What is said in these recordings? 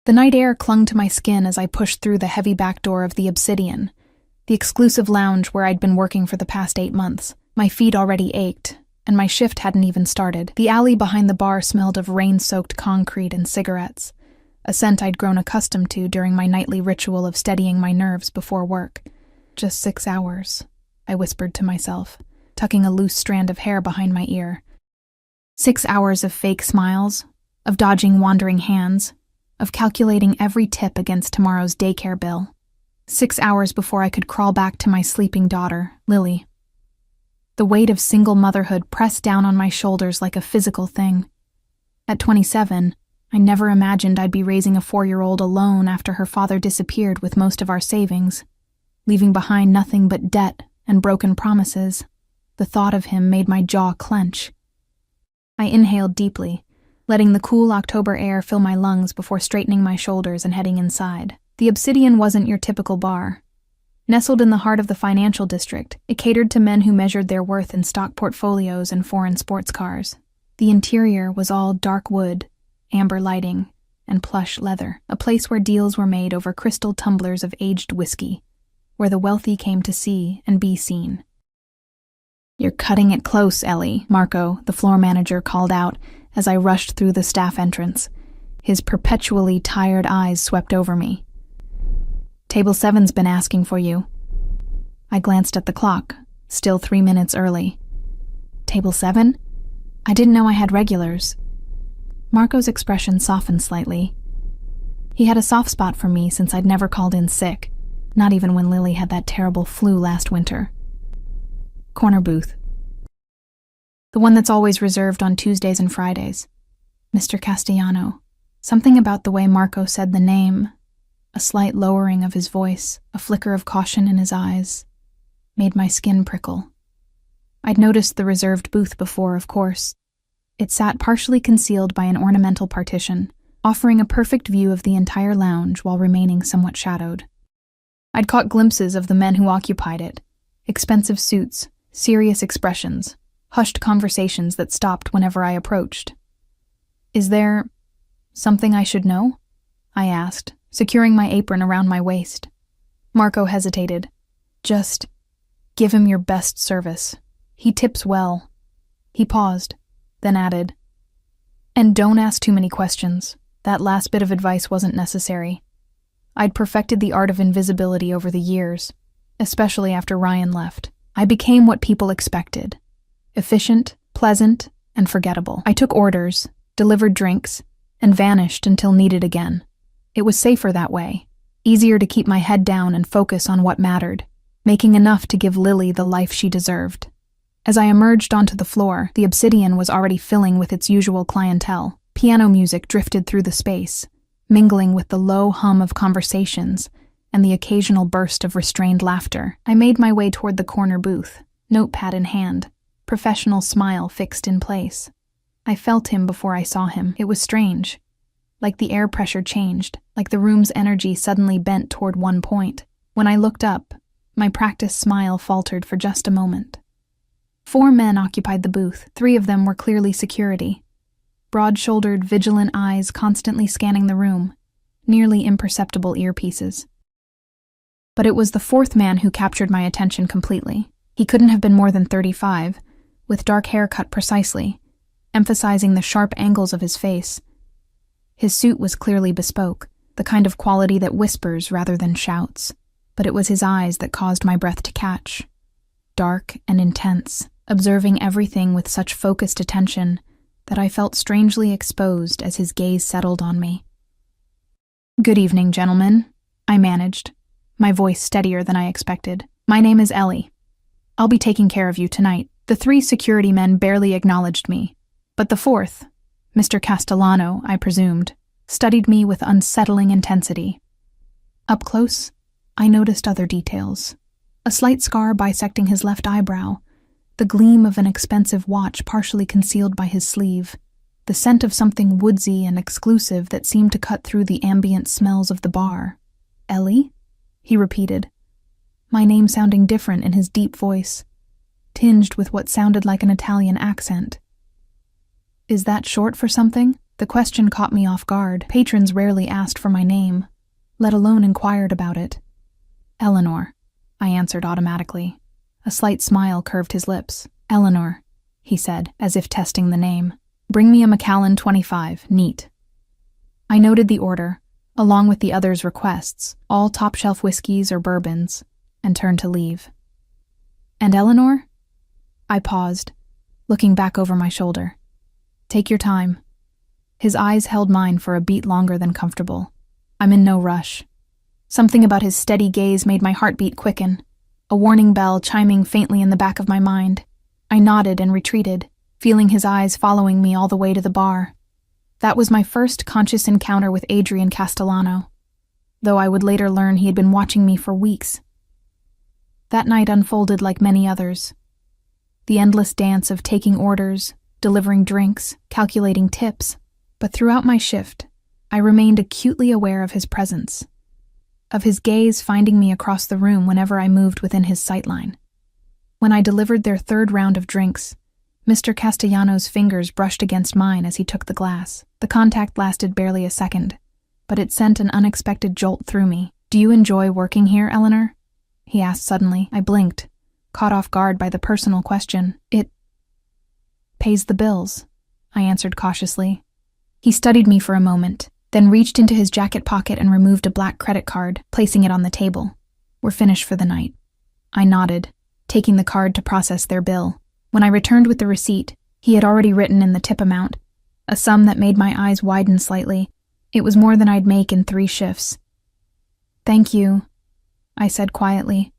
The night air clung to my skin as I pushed through the heavy back door of the Obsidian, the exclusive lounge where I'd been working for the past 8 months. My feet already ached, and my shift hadn't even started. The alley behind the bar smelled of rain-soaked concrete and cigarettes, a scent I'd grown accustomed to during my nightly ritual of steadying my nerves before work. Just 6 hours, I whispered to myself, tucking a loose strand of hair behind my ear. 6 hours of fake smiles, of dodging wandering hands, of calculating every tip against tomorrow's daycare bill. 6 hours before I could crawl back to my sleeping daughter, Lily. The weight of single motherhood pressed down on my shoulders like a physical thing. At 27, I never imagined I'd be raising a 4-year-old alone after her father disappeared with most of our savings, leaving behind nothing but debt and broken promises. The thought of him made my jaw clench. I inhaled deeply, letting the cool October air fill my lungs before straightening my shoulders and heading inside. The Obsidian wasn't your typical bar. Nestled in the heart of the financial district, it catered to men who measured their worth in stock portfolios and foreign sports cars. The interior was all dark wood, amber lighting, and plush leather, a place where deals were made over crystal tumblers of aged whiskey, where the wealthy came to see and be seen. "You're cutting it close, Ellie," Marco, the floor manager, called out as I rushed through the staff entrance. His perpetually tired eyes swept over me. "Table 7's been asking for you." I glanced at the clock, still 3 minutes early. "Table 7? I didn't know I had regulars." Marco's expression softened slightly. He had a soft spot for me since I'd never called in sick, not even when Lily had that terrible flu last winter. "Corner booth. The one that's always reserved on Tuesdays and Fridays. Mr. Castellano." Something about the way Marco said the name, a slight lowering of his voice, a flicker of caution in his eyes, made my skin prickle. I'd noticed the reserved booth before, of course. It sat partially concealed by an ornamental partition, offering a perfect view of the entire lounge while remaining somewhat shadowed. I'd caught glimpses of the men who occupied it, expensive suits, serious expressions, hushed conversations that stopped whenever I approached. "Is there something I should know?" I asked, securing my apron around my waist. Marco hesitated. "Just give him your best service. He tips well." He paused, then added, "And don't ask too many questions. That last bit of advice wasn't necessary. I'd perfected the art of invisibility over the years, especially after Ryan left. I became what people expected. Efficient, pleasant, and forgettable. I took orders, delivered drinks, and vanished until needed again. It was safer that way, easier to keep my head down and focus on what mattered, making enough to give Lily the life she deserved. As I emerged onto the floor, the Obsidian was already filling with its usual clientele. Piano music drifted through the space, mingling with the low hum of conversations and the occasional burst of restrained laughter. I made my way toward the corner booth, notepad in hand, professional smile fixed in place. I felt him before I saw him. It was strange. Like the air pressure changed, like the room's energy suddenly bent toward one point. When I looked up, my practiced smile faltered for just a moment. 4 men occupied the booth. 3 of them were clearly security. Broad-shouldered, vigilant eyes constantly scanning the room, nearly imperceptible earpieces. But it was the 4th man who captured my attention completely. He couldn't have been more than 35, with dark hair cut precisely, emphasizing the sharp angles of his face. His suit was clearly bespoke, the kind of quality that whispers rather than shouts. But it was his eyes that caused my breath to catch. Dark and intense, observing everything with such focused attention that I felt strangely exposed as his gaze settled on me. "Good evening, gentlemen," I managed, my voice steadier than I expected. "My name is Ellie. I'll be taking care of you tonight." The 3 security men barely acknowledged me, but the 4th, Mr. Castellano, I presumed, studied me with unsettling intensity. Up close, I noticed other details. A slight scar bisecting his left eyebrow, the gleam of an expensive watch partially concealed by his sleeve, the scent of something woodsy and exclusive that seemed to cut through the ambient smells of the bar. "Ellie?" he repeated, my name sounding different in his deep voice, tinged with what sounded like an Italian accent. "Is that short for something?" The question caught me off guard. Patrons rarely asked for my name, let alone inquired about it. Eleanor, I answered automatically. A slight smile curved his lips. Eleanor, he said, as if testing the name. Bring me a Macallan 25, neat. I noted the order, along with the others' requests, all top-shelf whiskeys or bourbons, and turned to leave. And Eleanor? I paused, looking back over my shoulder. Take your time. His eyes held mine for a beat longer than comfortable. I'm in no rush. Something about his steady gaze made my heartbeat quicken, a warning bell chiming faintly in the back of my mind. I nodded and retreated, feeling his eyes following me all the way to the bar. That was my first conscious encounter with Adrian Castellano, though I would later learn he had been watching me for weeks. That night unfolded like many others. The endless dance of taking orders, delivering drinks, calculating tips, but throughout my shift, I remained acutely aware of his presence, of his gaze finding me across the room whenever I moved within his sightline. When I delivered their third round of drinks, Mr. Castellano's fingers brushed against mine as he took the glass. The contact lasted barely a second, but it sent an unexpected jolt through me. Do you enjoy working here, Eleanor? He asked suddenly. I blinked, caught off guard by the personal question. It pays the bills, I answered cautiously. He studied me for a moment, then reached into his jacket pocket and removed a black credit card, placing it on the table. We're finished for the night. I nodded, taking the card to process their bill. When I returned with the receipt, he had already written in the tip amount, a sum that made my eyes widen slightly. It was more than I'd make in 3 shifts. Thank you, I said quietly,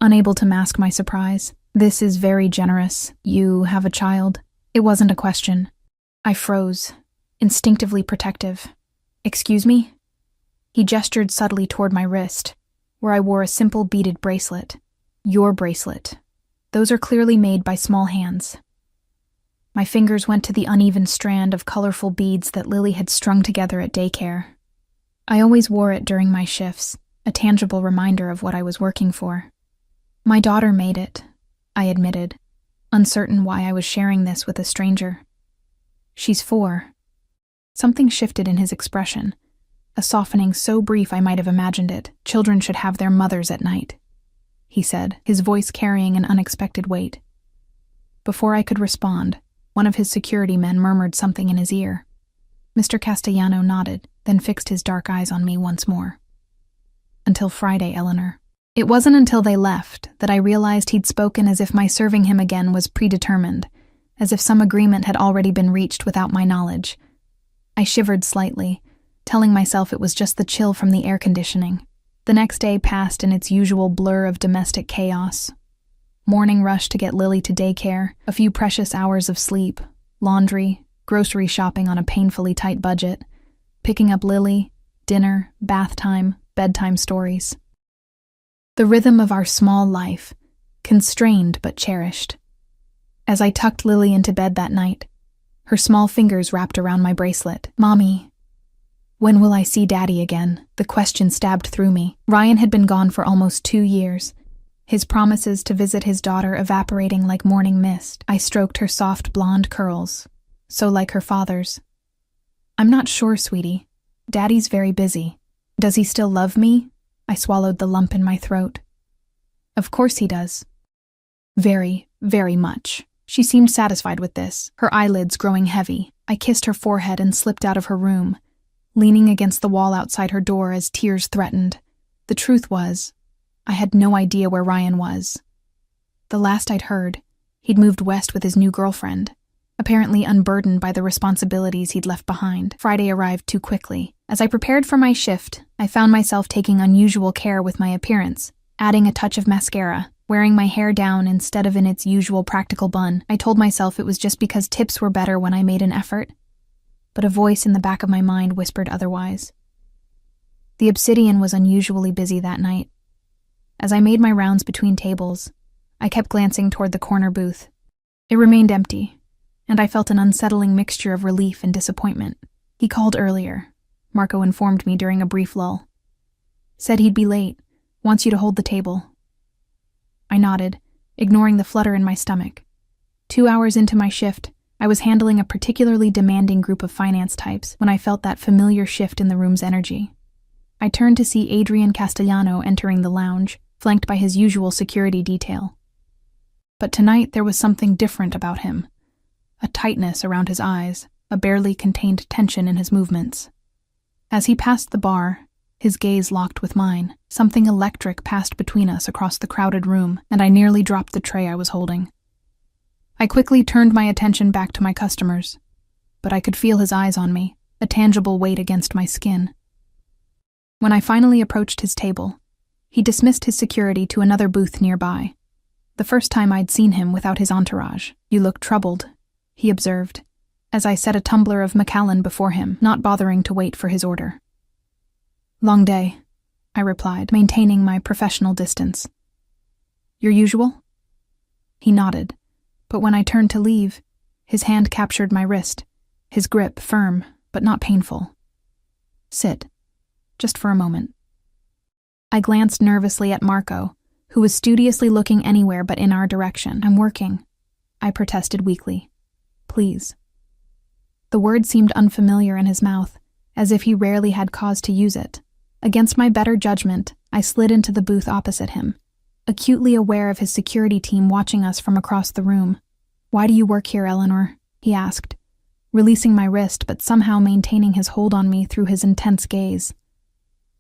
unable to mask my surprise. This is very generous. You have a child? It wasn't a question. I froze, instinctively protective. Excuse me? He gestured subtly toward my wrist, where I wore a simple beaded bracelet. Your bracelet. Those are clearly made by small hands. My fingers went to the uneven strand of colorful beads that Lily had strung together at daycare. I always wore it during my shifts, a tangible reminder of what I was working for. My daughter made it, I admitted, uncertain why I was sharing this with a stranger. She's 4. Something shifted in his expression, a softening so brief I might have imagined it. Children should have their mothers at night, he said, his voice carrying an unexpected weight. Before I could respond, one of his security men murmured something in his ear. Mr. Castellano nodded, then fixed his dark eyes on me once more. Until Friday, Eleanor. It wasn't until they left that I realized he'd spoken as if my serving him again was predetermined, as if some agreement had already been reached without my knowledge. I shivered slightly, telling myself it was just the chill from the air conditioning. The next day passed in its usual blur of domestic chaos. Morning rush to get Lily to daycare, a few precious hours of sleep, laundry, grocery shopping on a painfully tight budget, picking up Lily, dinner, bath time, bedtime stories. The rhythm of our small life, constrained but cherished. As I tucked Lily into bed that night, her small fingers wrapped around my bracelet. Mommy, when will I see Daddy again? The question stabbed through me. Ryan had been gone for almost 2 years, his promises to visit his daughter evaporating like morning mist. I stroked her soft blonde curls, so like her father's. I'm not sure, sweetie. Daddy's very busy. Does he still love me? I swallowed the lump in my throat. Of course he does. Very, very much. She seemed satisfied with this, her eyelids growing heavy. I kissed her forehead and slipped out of her room, leaning against the wall outside her door as tears threatened. The truth was, I had no idea where Ryan was. The last I'd heard, he'd moved west with his new girlfriend, apparently unburdened by the responsibilities he'd left behind. Friday arrived too quickly. As I prepared for my shift, I found myself taking unusual care with my appearance, adding a touch of mascara, wearing my hair down instead of in its usual practical bun. I told myself it was just because tips were better when I made an effort, but a voice in the back of my mind whispered otherwise. The Obsidian was unusually busy that night. As I made my rounds between tables, I kept glancing toward the corner booth. It remained empty, and I felt an unsettling mixture of relief and disappointment. He called earlier, Marco informed me during a brief lull. Said he'd be late, wants you to hold the table. I nodded, ignoring the flutter in my stomach. 2 hours into my shift, I was handling a particularly demanding group of finance types when I felt that familiar shift in the room's energy. I turned to see Adrian Castellano entering the lounge, flanked by his usual security detail. But tonight there was something different about him. A tightness around his eyes, a barely contained tension in his movements. As he passed the bar, his gaze locked with mine. Something electric passed between us across the crowded room, and I nearly dropped the tray I was holding. I quickly turned my attention back to my customers, but I could feel his eyes on me, a tangible weight against my skin. When I finally approached his table, he dismissed his security to another booth nearby. The first time I'd seen him without his entourage. "You look troubled," he observed, as I set a tumbler of Macallan before him, not bothering to wait for his order. "Long day," I replied, maintaining my professional distance. "Your usual?" He nodded, but when I turned to leave, his hand captured my wrist, his grip firm but not painful. "Sit, just for a moment." I glanced nervously at Marco, who was studiously looking anywhere but in our direction. "I'm working," I protested weakly. "Please." The word seemed unfamiliar in his mouth, as if he rarely had cause to use it. Against my better judgment, I slid into the booth opposite him, acutely aware of his security team watching us from across the room. "Why do you work here, Eleanor?" he asked, releasing my wrist but somehow maintaining his hold on me through his intense gaze.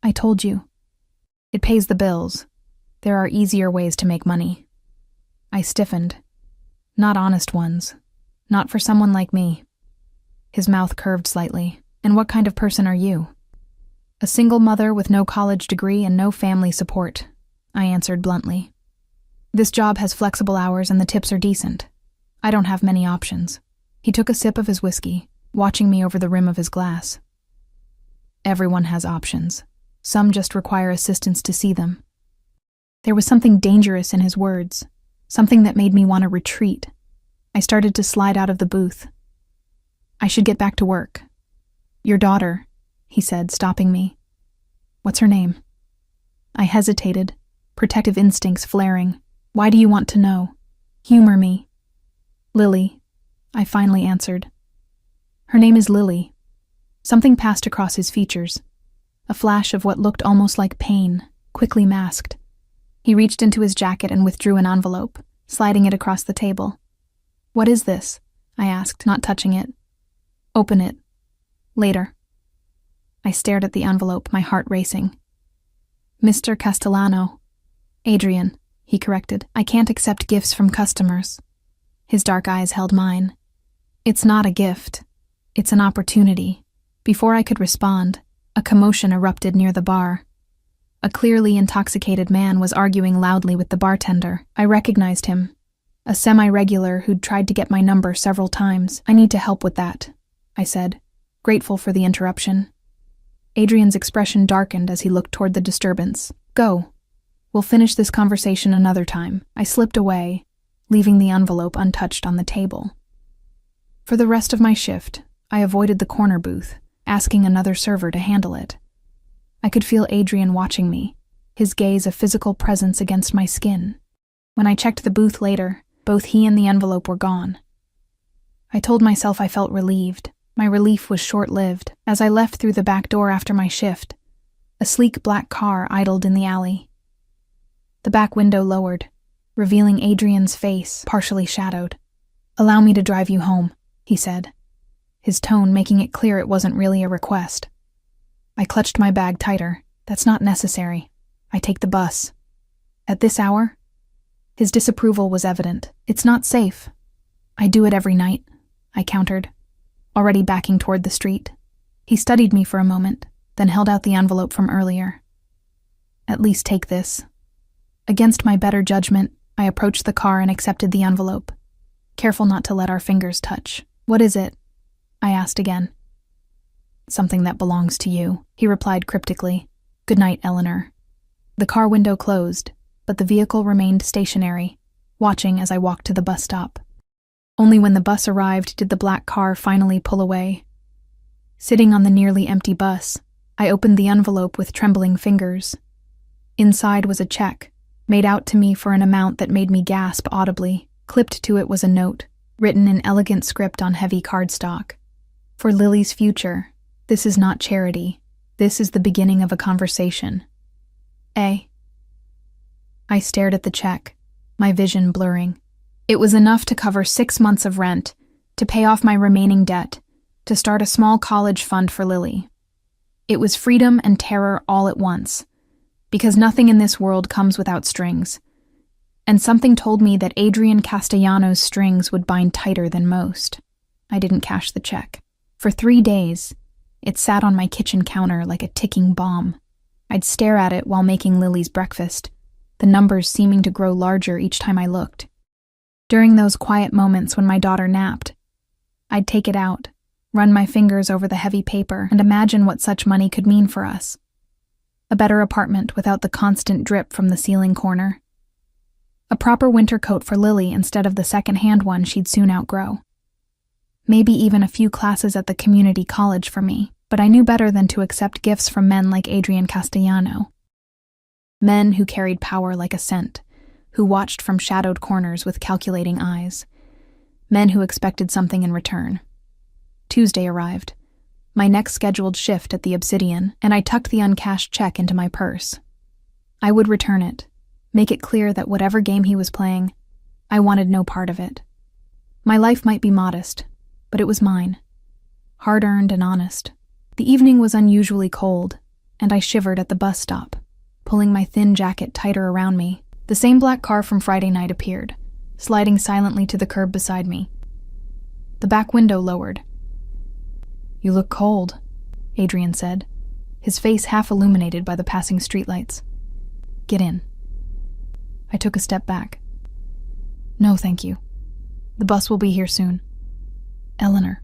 "I told you. It pays the bills. There are easier ways to make money." I stiffened. "Not honest ones. Not for someone like me." His mouth curved slightly. "And what kind of person are you?" "A single mother with no college degree and no family support," I answered bluntly. "This job has flexible hours and the tips are decent. I don't have many options." He took a sip of his whiskey, watching me over the rim of his glass. "Everyone has options. Some just require assistance to see them." There was something dangerous in his words, something that made me want to retreat. I started to slide out of the booth. "I should get back to work." "Your daughter," he said, stopping me. "What's her name?" I hesitated, protective instincts flaring. "Why do you want to know? Humor me." "Lily," I finally answered. "Her name is Lily." Something passed across his features, a flash of what looked almost like pain, quickly masked. He reached into his jacket and withdrew an envelope, sliding it across the table. "What is this?" I asked, not touching it. "Open it. Later." I stared at the envelope, my heart racing. "Mr. Castellano." "Adrian," he corrected. "I can't accept gifts from customers." His dark eyes held mine. "It's not a gift. It's an opportunity." Before I could respond, a commotion erupted near the bar. A clearly intoxicated man was arguing loudly with the bartender. I recognized him, a semi-regular who'd tried to get my number several times. "I need to help with that," I said, grateful for the interruption. Adrian's expression darkened as he looked toward the disturbance. "Go. We'll finish this conversation another time." I slipped away, leaving the envelope untouched on the table. For the rest of my shift, I avoided the corner booth, asking another server to handle it. I could feel Adrian watching me, his gaze a physical presence against my skin. When I checked the booth later, both he and the envelope were gone. I told myself I felt relieved. My relief was short-lived. As I left through the back door after my shift, a sleek black car idled in the alley. The back window lowered, revealing Adrian's face, partially shadowed. "Allow me to drive you home," he said, his tone making it clear it wasn't really a request. I clutched my bag tighter. "That's not necessary. I take the bus." "At this hour?" His disapproval was evident. "It's not safe." "I do it every night," I countered, already backing toward the street. He studied me for a moment, then held out the envelope from earlier. "At least take this." Against my better judgment, I approached the car and accepted the envelope, careful not to let our fingers touch. "What is it?" I asked again. "Something that belongs to you," he replied cryptically. "Good night, Eleanor." The car window closed, but the vehicle remained stationary, watching as I walked to the bus stop. Only when the bus arrived did the black car finally pull away. Sitting on the nearly empty bus, I opened the envelope with trembling fingers. Inside was a check, made out to me for an amount that made me gasp audibly. Clipped to it was a note, written in elegant script on heavy cardstock. For Lily's future, this is not charity. This is the beginning of a conversation. I stared at the check, my vision blurring. It was enough to cover 6 months of rent, to pay off my remaining debt, to start a small college fund for Lily. It was freedom and terror all at once, because nothing in this world comes without strings. And something told me that Adrian Castellano's strings would bind tighter than most. I didn't cash the check. For 3 days, it sat on my kitchen counter like a ticking bomb. I'd stare at it while making Lily's breakfast, the numbers seeming to grow larger each time I looked. During those quiet moments when my daughter napped, I'd take it out, run my fingers over the heavy paper, and imagine what such money could mean for us. A better apartment without the constant drip from the ceiling corner. A proper winter coat for Lily instead of the second-hand one she'd soon outgrow. Maybe even a few classes at the community college for me, but I knew better than to accept gifts from men like Adrian Castellano. Men who carried power like a scent, who watched from shadowed corners with calculating eyes. Men who expected something in return. Tuesday arrived, my next scheduled shift at the Obsidian, and I tucked the uncashed check into my purse. I would return it, make it clear that whatever game he was playing, I wanted no part of it. My life might be modest, but it was mine. Hard-earned and honest. The evening was unusually cold, and I shivered at the bus stop, pulling my thin jacket tighter around me. The same black car from Friday night appeared, sliding silently to the curb beside me. The back window lowered. "You look cold," Adrian said, his face half illuminated by the passing streetlights. "Get in." I took a step back. "No, thank you. The bus will be here soon." "Eleanor."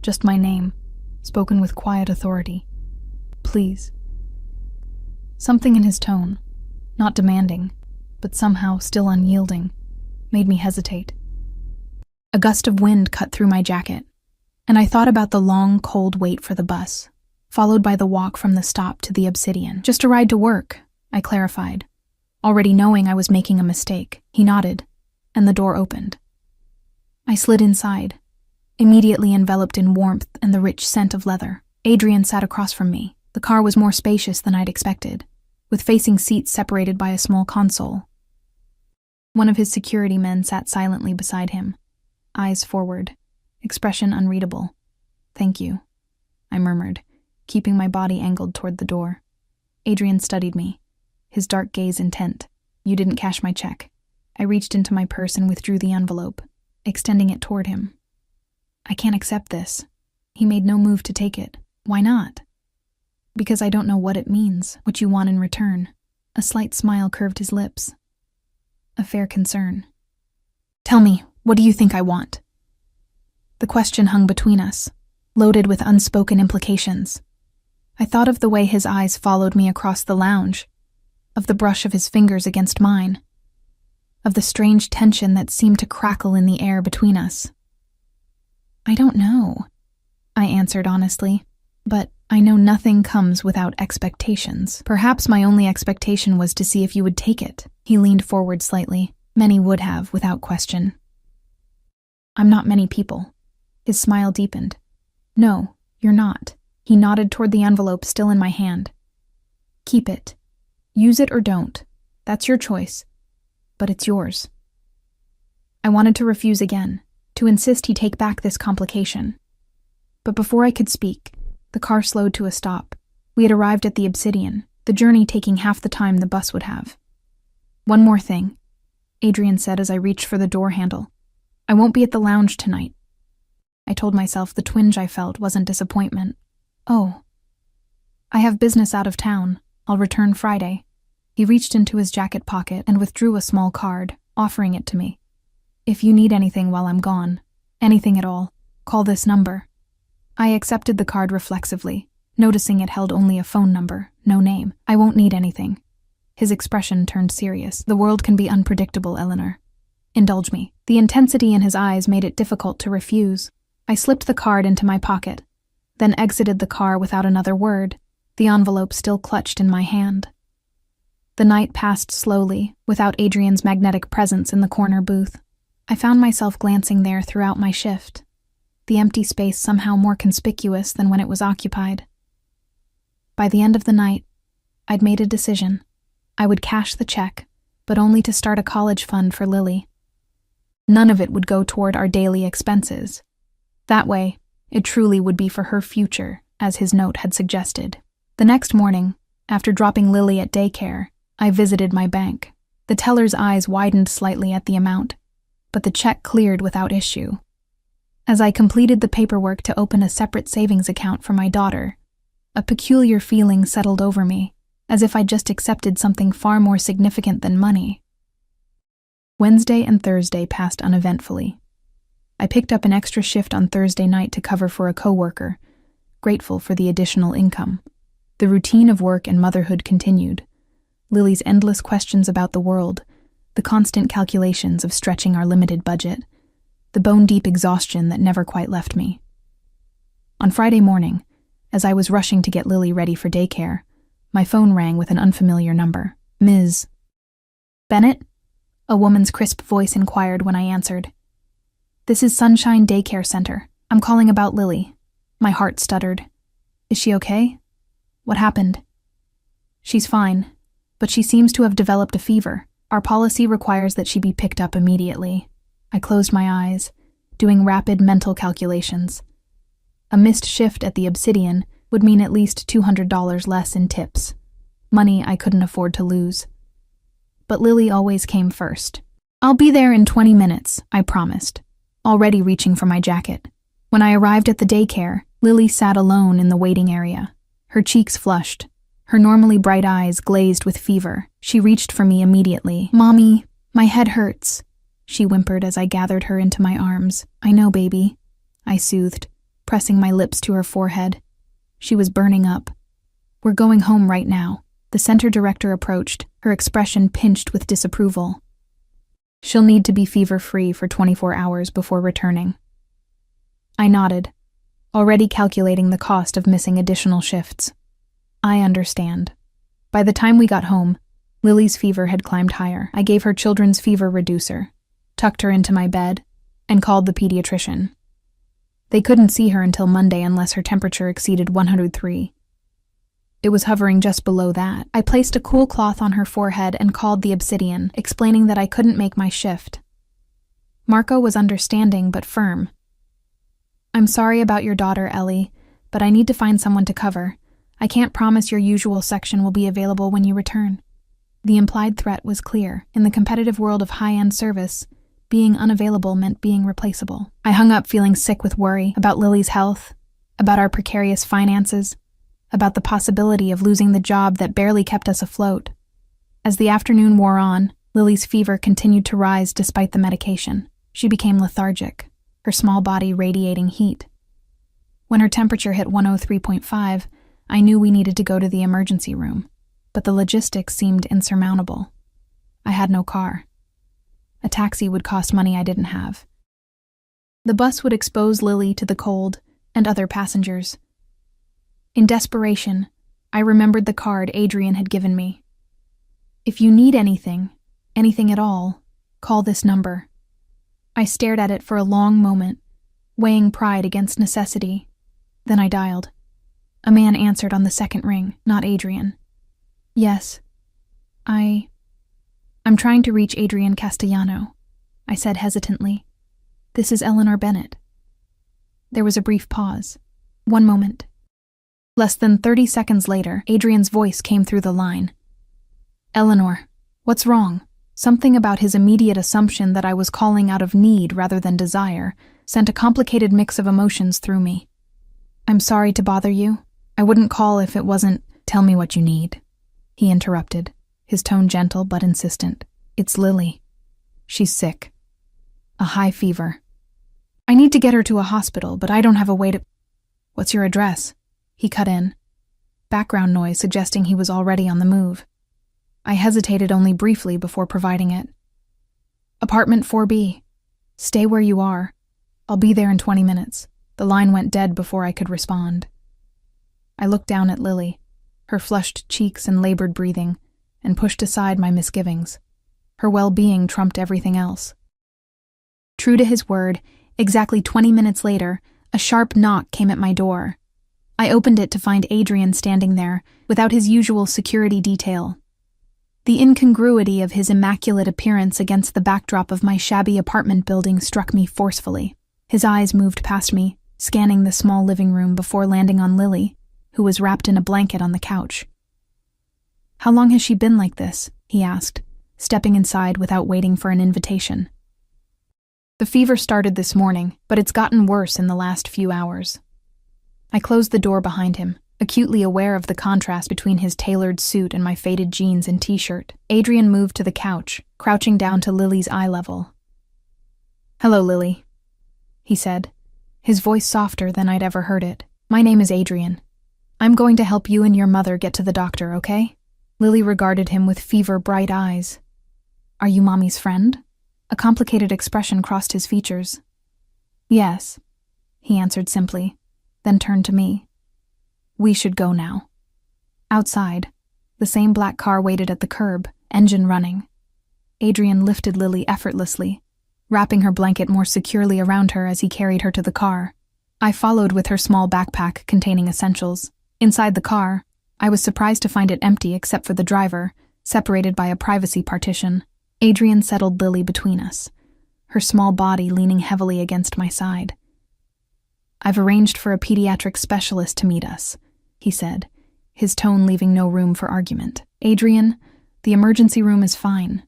Just my name, spoken with quiet authority. "Please." Something in his tone, not demanding, but somehow still unyielding, made me hesitate. A gust of wind cut through my jacket, and I thought about the long, cold wait for the bus, followed by the walk from the stop to the Obsidian. "Just a ride to work," I clarified, already knowing I was making a mistake. He nodded, and the door opened. I slid inside, immediately enveloped in warmth and the rich scent of leather. Adrian sat across from me. The car was more spacious than I'd expected, with facing seats separated by a small console. One of his security men sat silently beside him, eyes forward, expression unreadable. "Thank you," I murmured, keeping my body angled toward the door. Adrian studied me, his dark gaze intent. "You didn't cash my check." I reached into my purse and withdrew the envelope, extending it toward him. "I can't accept this." He made no move to take it. "Why not?" "Because I don't know what it means, what you want in return." A slight smile curved his lips. A fair concern. "Tell me, what do you think I want?" The question hung between us, loaded with unspoken implications. I thought of the way his eyes followed me across the lounge, of the brush of his fingers against mine, of the strange tension that seemed to crackle in the air between us. "I don't know," I answered honestly, "but I know nothing comes without expectations. Perhaps my only expectation was to see if you would take it." He leaned forward slightly. Many would have, without question. "I'm not many people." His smile deepened. "No, you're not." He nodded toward the envelope still in my hand. "Keep it. Use it or don't. That's your choice. But it's yours." I wanted to refuse again, to insist he take back this complication. But before I could speak, the car slowed to a stop. We had arrived at the Obsidian, the journey taking half the time the bus would have. "One more thing," Adrian said as I reached for the door handle. "I won't be at the lounge tonight." I told myself the twinge I felt wasn't disappointment. "Oh. I have business out of town. I'll return Friday." He reached into his jacket pocket and withdrew a small card, offering it to me. "If you need anything while I'm gone, anything at all, call this number." I accepted the card reflexively, noticing it held only a phone number, no name. "I won't need anything." His expression turned serious. "The world can be unpredictable, Eleanor. Indulge me." The intensity in his eyes made it difficult to refuse. I slipped the card into my pocket, then exited the car without another word, the envelope still clutched in my hand. The night passed slowly, without Adrian's magnetic presence in the corner booth. I found myself glancing there throughout my shift, the empty space somehow more conspicuous than when it was occupied. By the end of the night, I'd made a decision. I would cash the check, but only to start a college fund for Lily. None of it would go toward our daily expenses. That way, it truly would be for her future, as his note had suggested. The next morning, after dropping Lily at daycare, I visited my bank. The teller's eyes widened slightly at the amount, but the check cleared without issue. As I completed the paperwork to open a separate savings account for my daughter, a peculiar feeling settled over me, as if I'd just accepted something far more significant than money. Wednesday and Thursday passed uneventfully. I picked up an extra shift on Thursday night to cover for a coworker, grateful for the additional income. The routine of work and motherhood continued. Lily's endless questions about the world, the constant calculations of stretching our limited budget, the bone-deep exhaustion that never quite left me. On Friday morning, as I was rushing to get Lily ready for daycare, my phone rang with an unfamiliar number. Ms. Bennett? A woman's crisp voice inquired when I answered. This is Sunshine Daycare Center. I'm calling about Lily. My heart stuttered. Is she okay? What happened? She's fine, but she seems to have developed a fever. Our policy requires that she be picked up immediately. I closed my eyes, doing rapid mental calculations. A missed shift at the Obsidian would mean at least $200 less in tips, money I couldn't afford to lose. But Lily always came first. I'll be there in 20 minutes, I promised, already reaching for my jacket. When I arrived at the daycare, Lily sat alone in the waiting area, her cheeks flushed, her normally bright eyes glazed with fever. She reached for me immediately. Mommy, my head hurts, she whimpered as I gathered her into my arms. I know, baby, I soothed, pressing my lips to her forehead. She was burning up. We're going home right now. The center director approached, her expression pinched with disapproval. She'll need to be fever-free for 24 hours before returning. I nodded, already calculating the cost of missing additional shifts. I understand. By the time we got home, Lily's fever had climbed higher. I gave her children's fever reducer, tucked her into my bed, and called the pediatrician. They couldn't see her until Monday unless her temperature exceeded 103. It was hovering just below that. I placed a cool cloth on her forehead and called the Obsidian, explaining that I couldn't make my shift. Marco was understanding but firm. I'm sorry about your daughter, Ellie, but I need to find someone to cover. I can't promise your usual section will be available when you return. The implied threat was clear. In the competitive world of high-end service, being unavailable meant being replaceable. I hung up feeling sick with worry about Lily's health, about our precarious finances, about the possibility of losing the job that barely kept us afloat. As the afternoon wore on, Lily's fever continued to rise despite the medication. She became lethargic, her small body radiating heat. When her temperature hit 103.5, I knew we needed to go to the emergency room, but the logistics seemed insurmountable. I had no car. A taxi would cost money I didn't have. The bus would expose Lily to the cold and other passengers. In desperation, I remembered the card Adrian had given me. If you need anything at all, call this number. I stared at it for a long moment, weighing pride against necessity. Then I dialed. A man answered on the second ring, not Adrian. Yes. I'm trying to reach Adrian Castellano, I said hesitantly. This is Eleanor Bennett. There was a brief pause. 1 moment. Less than 30 seconds later, Adrian's voice came through the line. Eleanor, what's wrong? Something about his immediate assumption that I was calling out of need rather than desire sent a complicated mix of emotions through me. I'm sorry to bother you. I wouldn't call if it wasn't. Tell me what you need, he interrupted, his tone gentle but insistent. It's Lily. She's sick. A high fever. I need to get her to a hospital, but I don't have a way to... What's your address? He cut in, background noise suggesting he was already on the move. I hesitated only briefly before providing it. Apartment 4B. Stay where you are. I'll be there in 20 minutes. The line went dead before I could respond. I looked down at Lily, her flushed cheeks and labored breathing, and pushed aside my misgivings. Her well-being trumped everything else. True to his word, exactly 20 minutes later, a sharp knock came at my door. I opened it to find Adrian standing there, without his usual security detail. The incongruity of his immaculate appearance against the backdrop of my shabby apartment building struck me forcefully. His eyes moved past me, scanning the small living room before landing on Lily, who was wrapped in a blanket on the couch. "How long has she been like this?" he asked, stepping inside without waiting for an invitation. "The fever started this morning, but it's gotten worse in the last few hours." I closed the door behind him, acutely aware of the contrast between his tailored suit and my faded jeans and t-shirt. Adrian moved to the couch, crouching down to Lily's eye level. "Hello, Lily," he said, his voice softer than I'd ever heard it. "My name is Adrian. I'm going to help you and your mother get to the doctor, okay?" Lily regarded him with fever-bright eyes. "Are you Mommy's friend?" A complicated expression crossed his features. "Yes," he answered simply, then turned to me. "We should go now." Outside, the same black car waited at the curb, engine running. Adrian lifted Lily effortlessly, wrapping her blanket more securely around her as he carried her to the car. I followed with her small backpack containing essentials. Inside the car, I was surprised to find it empty except for the driver, separated by a privacy partition. Adrian settled Lily between us, her small body leaning heavily against my side. "I've arranged for a pediatric specialist to meet us," he said, his tone leaving no room for argument. "Adrian, the emergency room is fine.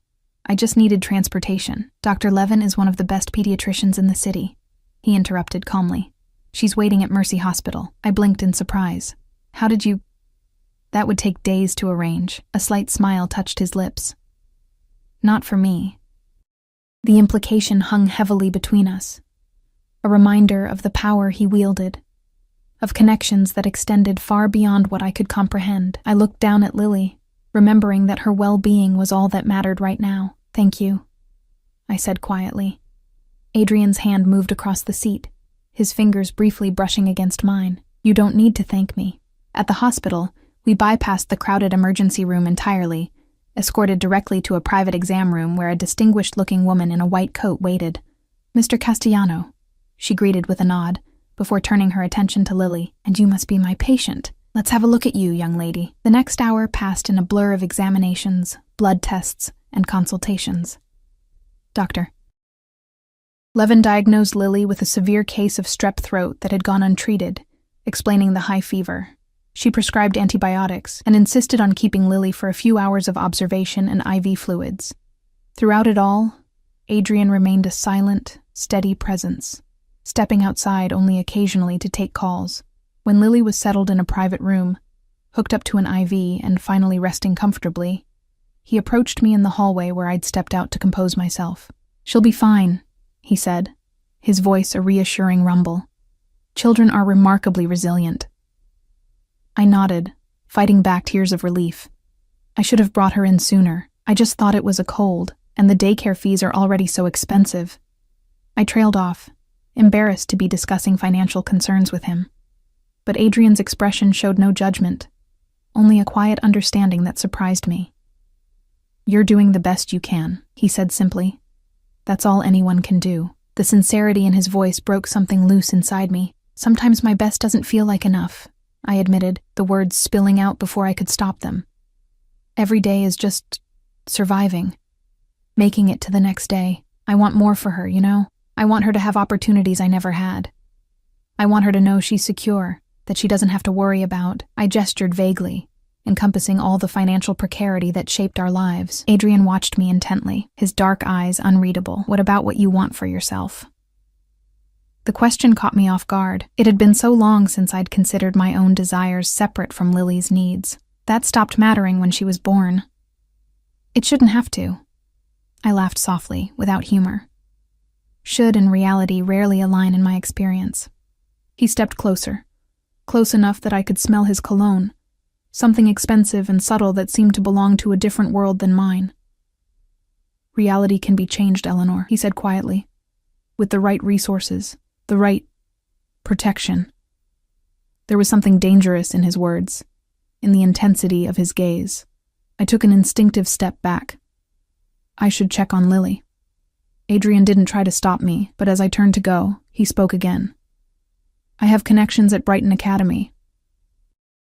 I just needed transportation. Dr. Levin is one of the best pediatricians in the city," he interrupted calmly. "She's waiting at Mercy Hospital." I blinked in surprise. "How did you—" "That would take days to arrange." A slight smile touched his lips. "Not for me." The implication hung heavily between us, a reminder of the power he wielded, of connections that extended far beyond what I could comprehend. I looked down at Lily, remembering that her well-being was all that mattered right now. "Thank you," I said quietly. Adrian's hand moved across the seat, his fingers briefly brushing against mine. "You don't need to thank me." At the hospital, we bypassed the crowded emergency room entirely, escorted directly to a private exam room where a distinguished-looking woman in a white coat waited. "Mr. Castellano," she greeted with a nod, before turning her attention to Lily. "And you must be my patient. Let's have a look at you, young lady." The next hour passed in a blur of examinations, blood tests, and consultations. "Doctor." Levin diagnosed Lily with a severe case of strep throat that had gone untreated, explaining the high fever. She prescribed antibiotics and insisted on keeping Lily for a few hours of observation and IV fluids. Throughout it all, Adrian remained a silent, steady presence, stepping outside only occasionally to take calls. When Lily was settled in a private room, hooked up to an IV and finally resting comfortably, he approached me in the hallway where I'd stepped out to compose myself. "She'll be fine," he said, his voice a reassuring rumble. "Children are remarkably resilient." I nodded, fighting back tears of relief. I should have brought her in sooner. I just thought it was a cold, and the daycare fees are already so expensive. I trailed off, embarrassed to be discussing financial concerns with him. But Adrian's expression showed no judgment, only a quiet understanding that surprised me. "You're doing the best you can," he said simply. "That's all anyone can do." The sincerity in his voice broke something loose inside me. "Sometimes my best doesn't feel like enough," I admitted, the words spilling out before I could stop them. "Every day is just surviving, making it to the next day. I want more for her, you know? I want her to have opportunities I never had. I want her to know she's secure, that she doesn't have to worry about." I gestured vaguely, encompassing all the financial precarity that shaped our lives. Adrian watched me intently, his dark eyes unreadable. "What about what you want for yourself?" The question caught me off guard. It had been so long since I'd considered my own desires separate from Lily's needs. That stopped mattering when she was born. It shouldn't have to. I laughed softly, without humor. Should and reality rarely align in my experience. He stepped closer, close enough that I could smell his cologne, something expensive and subtle that seemed to belong to a different world than mine. "Reality can be changed, Eleanor," he said quietly, "with the right resources. The right protection." There was something dangerous in his words, in the intensity of his gaze. I took an instinctive step back. I should check on Lily. Adrian didn't try to stop me, but as I turned to go, he spoke again. I have connections at Brighton Academy.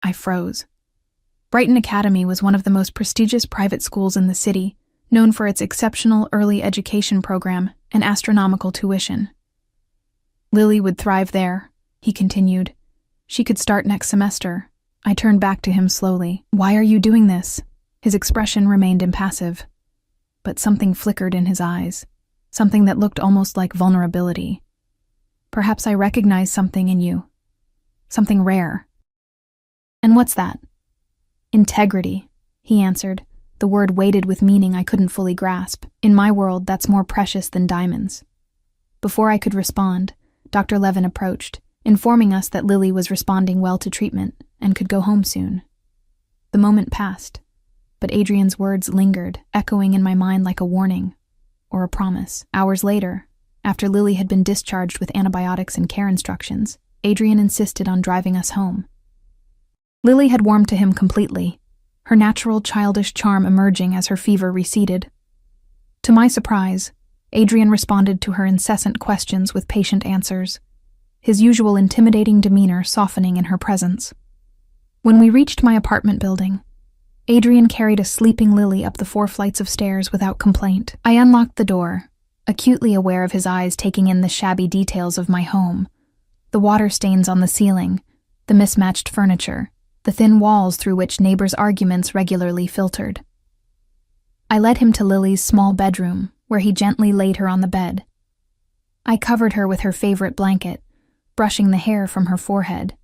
I froze. Brighton Academy was one of the most prestigious private schools in the city, known for its exceptional early education program and astronomical tuition. Lily would thrive there, he continued. She could start next semester. I turned back to him slowly. Why are you doing this? His expression remained impassive, but something flickered in his eyes, something that looked almost like vulnerability. Perhaps I recognize something in you. Something rare. And what's that? Integrity, he answered, the word weighted with meaning I couldn't fully grasp. In my world, that's more precious than diamonds. Before I could respond, Dr. Levin approached, informing us that Lily was responding well to treatment and could go home soon. The moment passed, but Adrian's words lingered, echoing in my mind like a warning or a promise. Hours later, after Lily had been discharged with antibiotics and care instructions, Adrian insisted on driving us home. Lily had warmed to him completely, her natural childish charm emerging as her fever receded. To my surprise, Adrian responded to her incessant questions with patient answers, his usual intimidating demeanor softening in her presence. When we reached my apartment building, Adrian carried a sleeping Lily up the 4 flights of stairs without complaint. I unlocked the door, acutely aware of his eyes taking in the shabby details of my home, the water stains on the ceiling, the mismatched furniture, the thin walls through which neighbors' arguments regularly filtered. I led him to Lily's small bedroom, where he gently laid her on the bed. I covered her with her favorite blanket, brushing the hair from her forehead,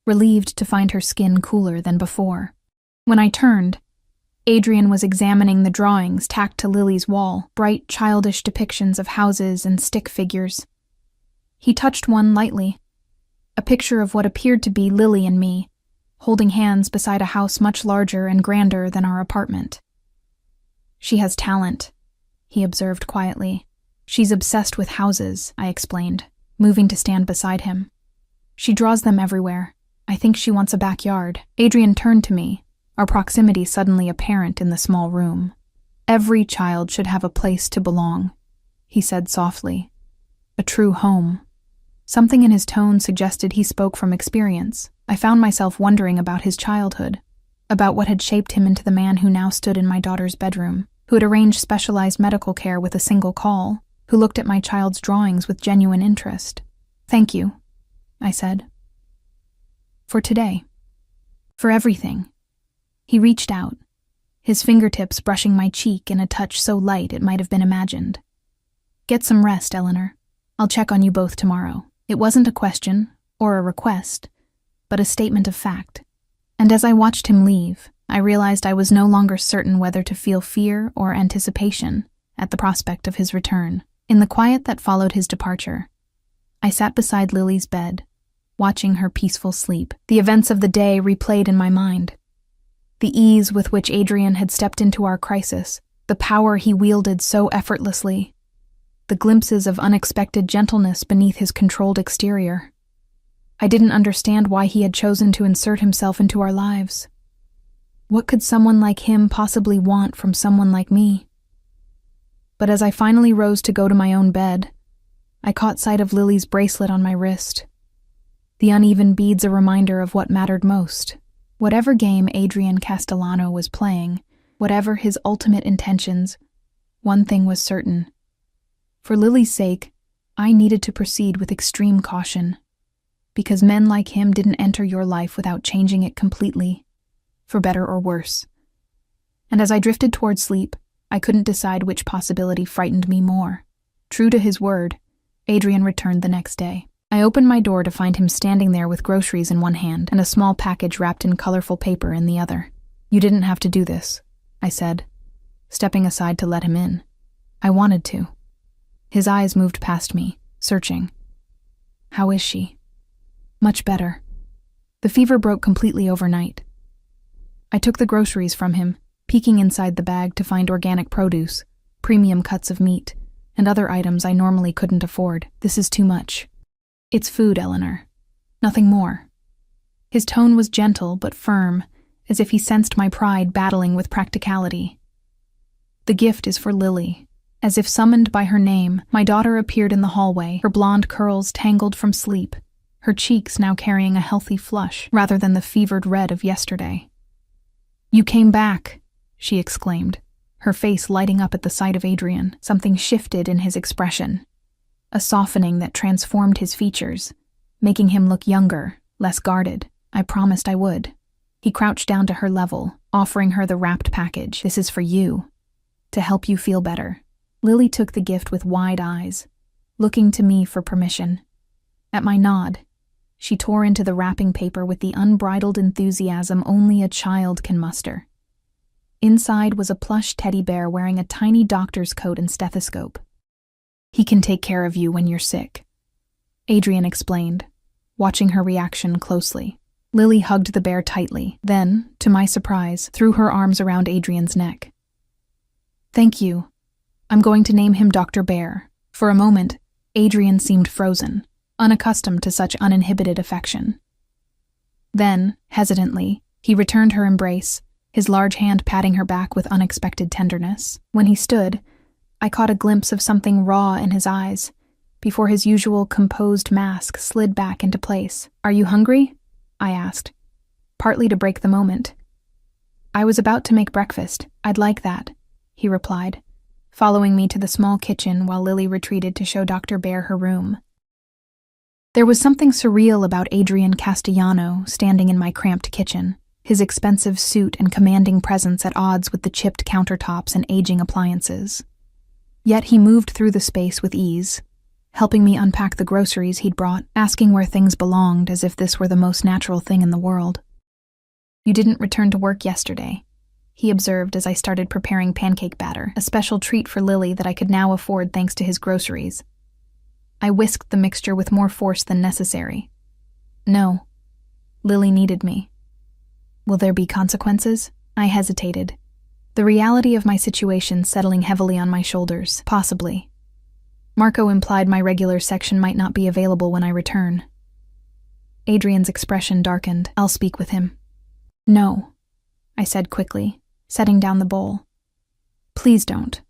relieved to find her skin cooler than before. When I turned, Adrian was examining the drawings tacked to Lily's wall, bright, childish depictions of houses and stick figures. He touched one lightly, a picture of what appeared to be Lily and me, holding hands beside a house much larger and grander than our apartment. She has talent, he observed quietly. She's obsessed with houses, I explained, moving to stand beside him. She draws them everywhere. I think she wants a backyard. Adrian turned to me, our proximity suddenly apparent in the small room. Every child should have a place to belong, he said softly. A true home. Something in his tone suggested he spoke from experience. I found myself wondering about his childhood, about what had shaped him into the man who now stood in my daughter's bedroom, who had arranged specialized medical care with a single call, who looked at my child's drawings with genuine interest. Thank you, I said. For today. For everything. He reached out, his fingertips brushing my cheek in a touch so light it might have been imagined. Get some rest, Eleanor. I'll check on you both tomorrow. It wasn't a question or a request, but a statement of fact. And as I watched him leave, I realized I was no longer certain whether to feel fear or anticipation at the prospect of his return. In the quiet that followed his departure, I sat beside Lily's bed, watching her peaceful sleep. The events of the day replayed in my mind. The ease with which Adrian had stepped into our crisis, the power he wielded so effortlessly, the glimpses of unexpected gentleness beneath his controlled exterior. I didn't understand why he had chosen to insert himself into our lives. What could someone like him possibly want from someone like me? But as I finally rose to go to my own bed, I caught sight of Lily's bracelet on my wrist. The uneven beads a reminder of what mattered most. Whatever game Adrian Castellano was playing, whatever his ultimate intentions, one thing was certain. For Lily's sake, I needed to proceed with extreme caution, because men like him didn't enter your life without changing it completely, for better or worse. And as I drifted toward sleep, I couldn't decide which possibility frightened me more. True to his word, Adrian returned the next day. I opened my door to find him standing there with groceries in one hand and a small package wrapped in colorful paper in the other. You didn't have to do this, I said, stepping aside to let him in. I wanted to. His eyes moved past me, searching. How is she? Much better. The fever broke completely overnight. I took the groceries from him, peeking inside the bag to find organic produce, premium cuts of meat, and other items I normally couldn't afford. This is too much. It's food, Eleanor. Nothing more. His tone was gentle but firm, as if he sensed my pride battling with practicality. The gift is for Lily, As if summoned by her name, my daughter appeared in the hallway, her blonde curls tangled from sleep, her cheeks now carrying a healthy flush rather than the fevered red of yesterday. "You came back," she exclaimed, her face lighting up at the sight of Adrian. Something shifted in his expression, a softening that transformed his features, making him look younger, less guarded. "I promised I would." He crouched down to her level, offering her the wrapped package. "This is for you, to help you feel better." Lily took the gift with wide eyes, looking to me for permission. At my nod, she tore into the wrapping paper with the unbridled enthusiasm only a child can muster. Inside was a plush teddy bear wearing a tiny doctor's coat and stethoscope. "He can take care of you when you're sick," Adrian explained, watching her reaction closely. Lily hugged the bear tightly, then, to my surprise, threw her arms around Adrian's neck. "Thank you. I'm going to name him Dr. Bear." For a moment, Adrian seemed frozen, unaccustomed to such uninhibited affection. Then, hesitantly, he returned her embrace, his large hand patting her back with unexpected tenderness. When he stood, I caught a glimpse of something raw in his eyes, before his usual composed mask slid back into place. "Are you hungry?" I asked, partly to break the moment. "I was about to make breakfast. I'd like that," he replied, following me to the small kitchen while Lily retreated to show Dr. Bear her room. There was something surreal about Adrian Castellano standing in my cramped kitchen, his expensive suit and commanding presence at odds with the chipped countertops and aging appliances. Yet he moved through the space with ease, helping me unpack the groceries he'd brought, asking where things belonged as if this were the most natural thing in the world. "You didn't return to work yesterday," he observed as I started preparing pancake batter, a special treat for Lily that I could now afford thanks to his groceries. I whisked the mixture with more force than necessary. "No. Lily needed me." "Will there be consequences?" I hesitated, the reality of my situation settling heavily on my shoulders. "Possibly. Marco implied my regular section might not be available when I return." Adrian's expression darkened. "I'll speak with him." "No," I said quickly, setting down the bowl. "Please don't.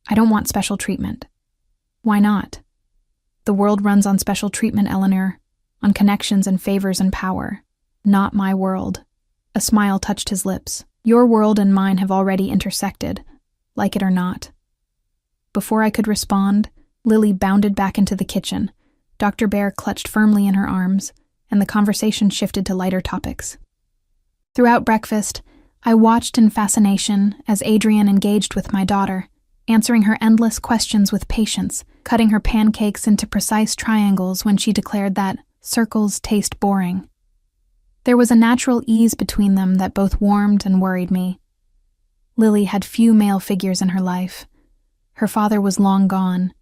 I don't want special treatment." "Why not?" "The world runs on special treatment, Eleanor, on connections and favors and power. Not my world." A smile touched his lips. "Your world and mine have already intersected, like it or not." Before I could respond, Lily bounded back into the kitchen. Dr. Bear clutched firmly in her arms, and the conversation shifted to lighter topics. Throughout breakfast, I watched in fascination as Adrian engaged with my daughter, answering her endless questions with patience, cutting her pancakes into precise triangles when she declared that circles taste boring. There was a natural ease between them that both warmed and worried me. Lily had few male figures in her life. Her father was long gone,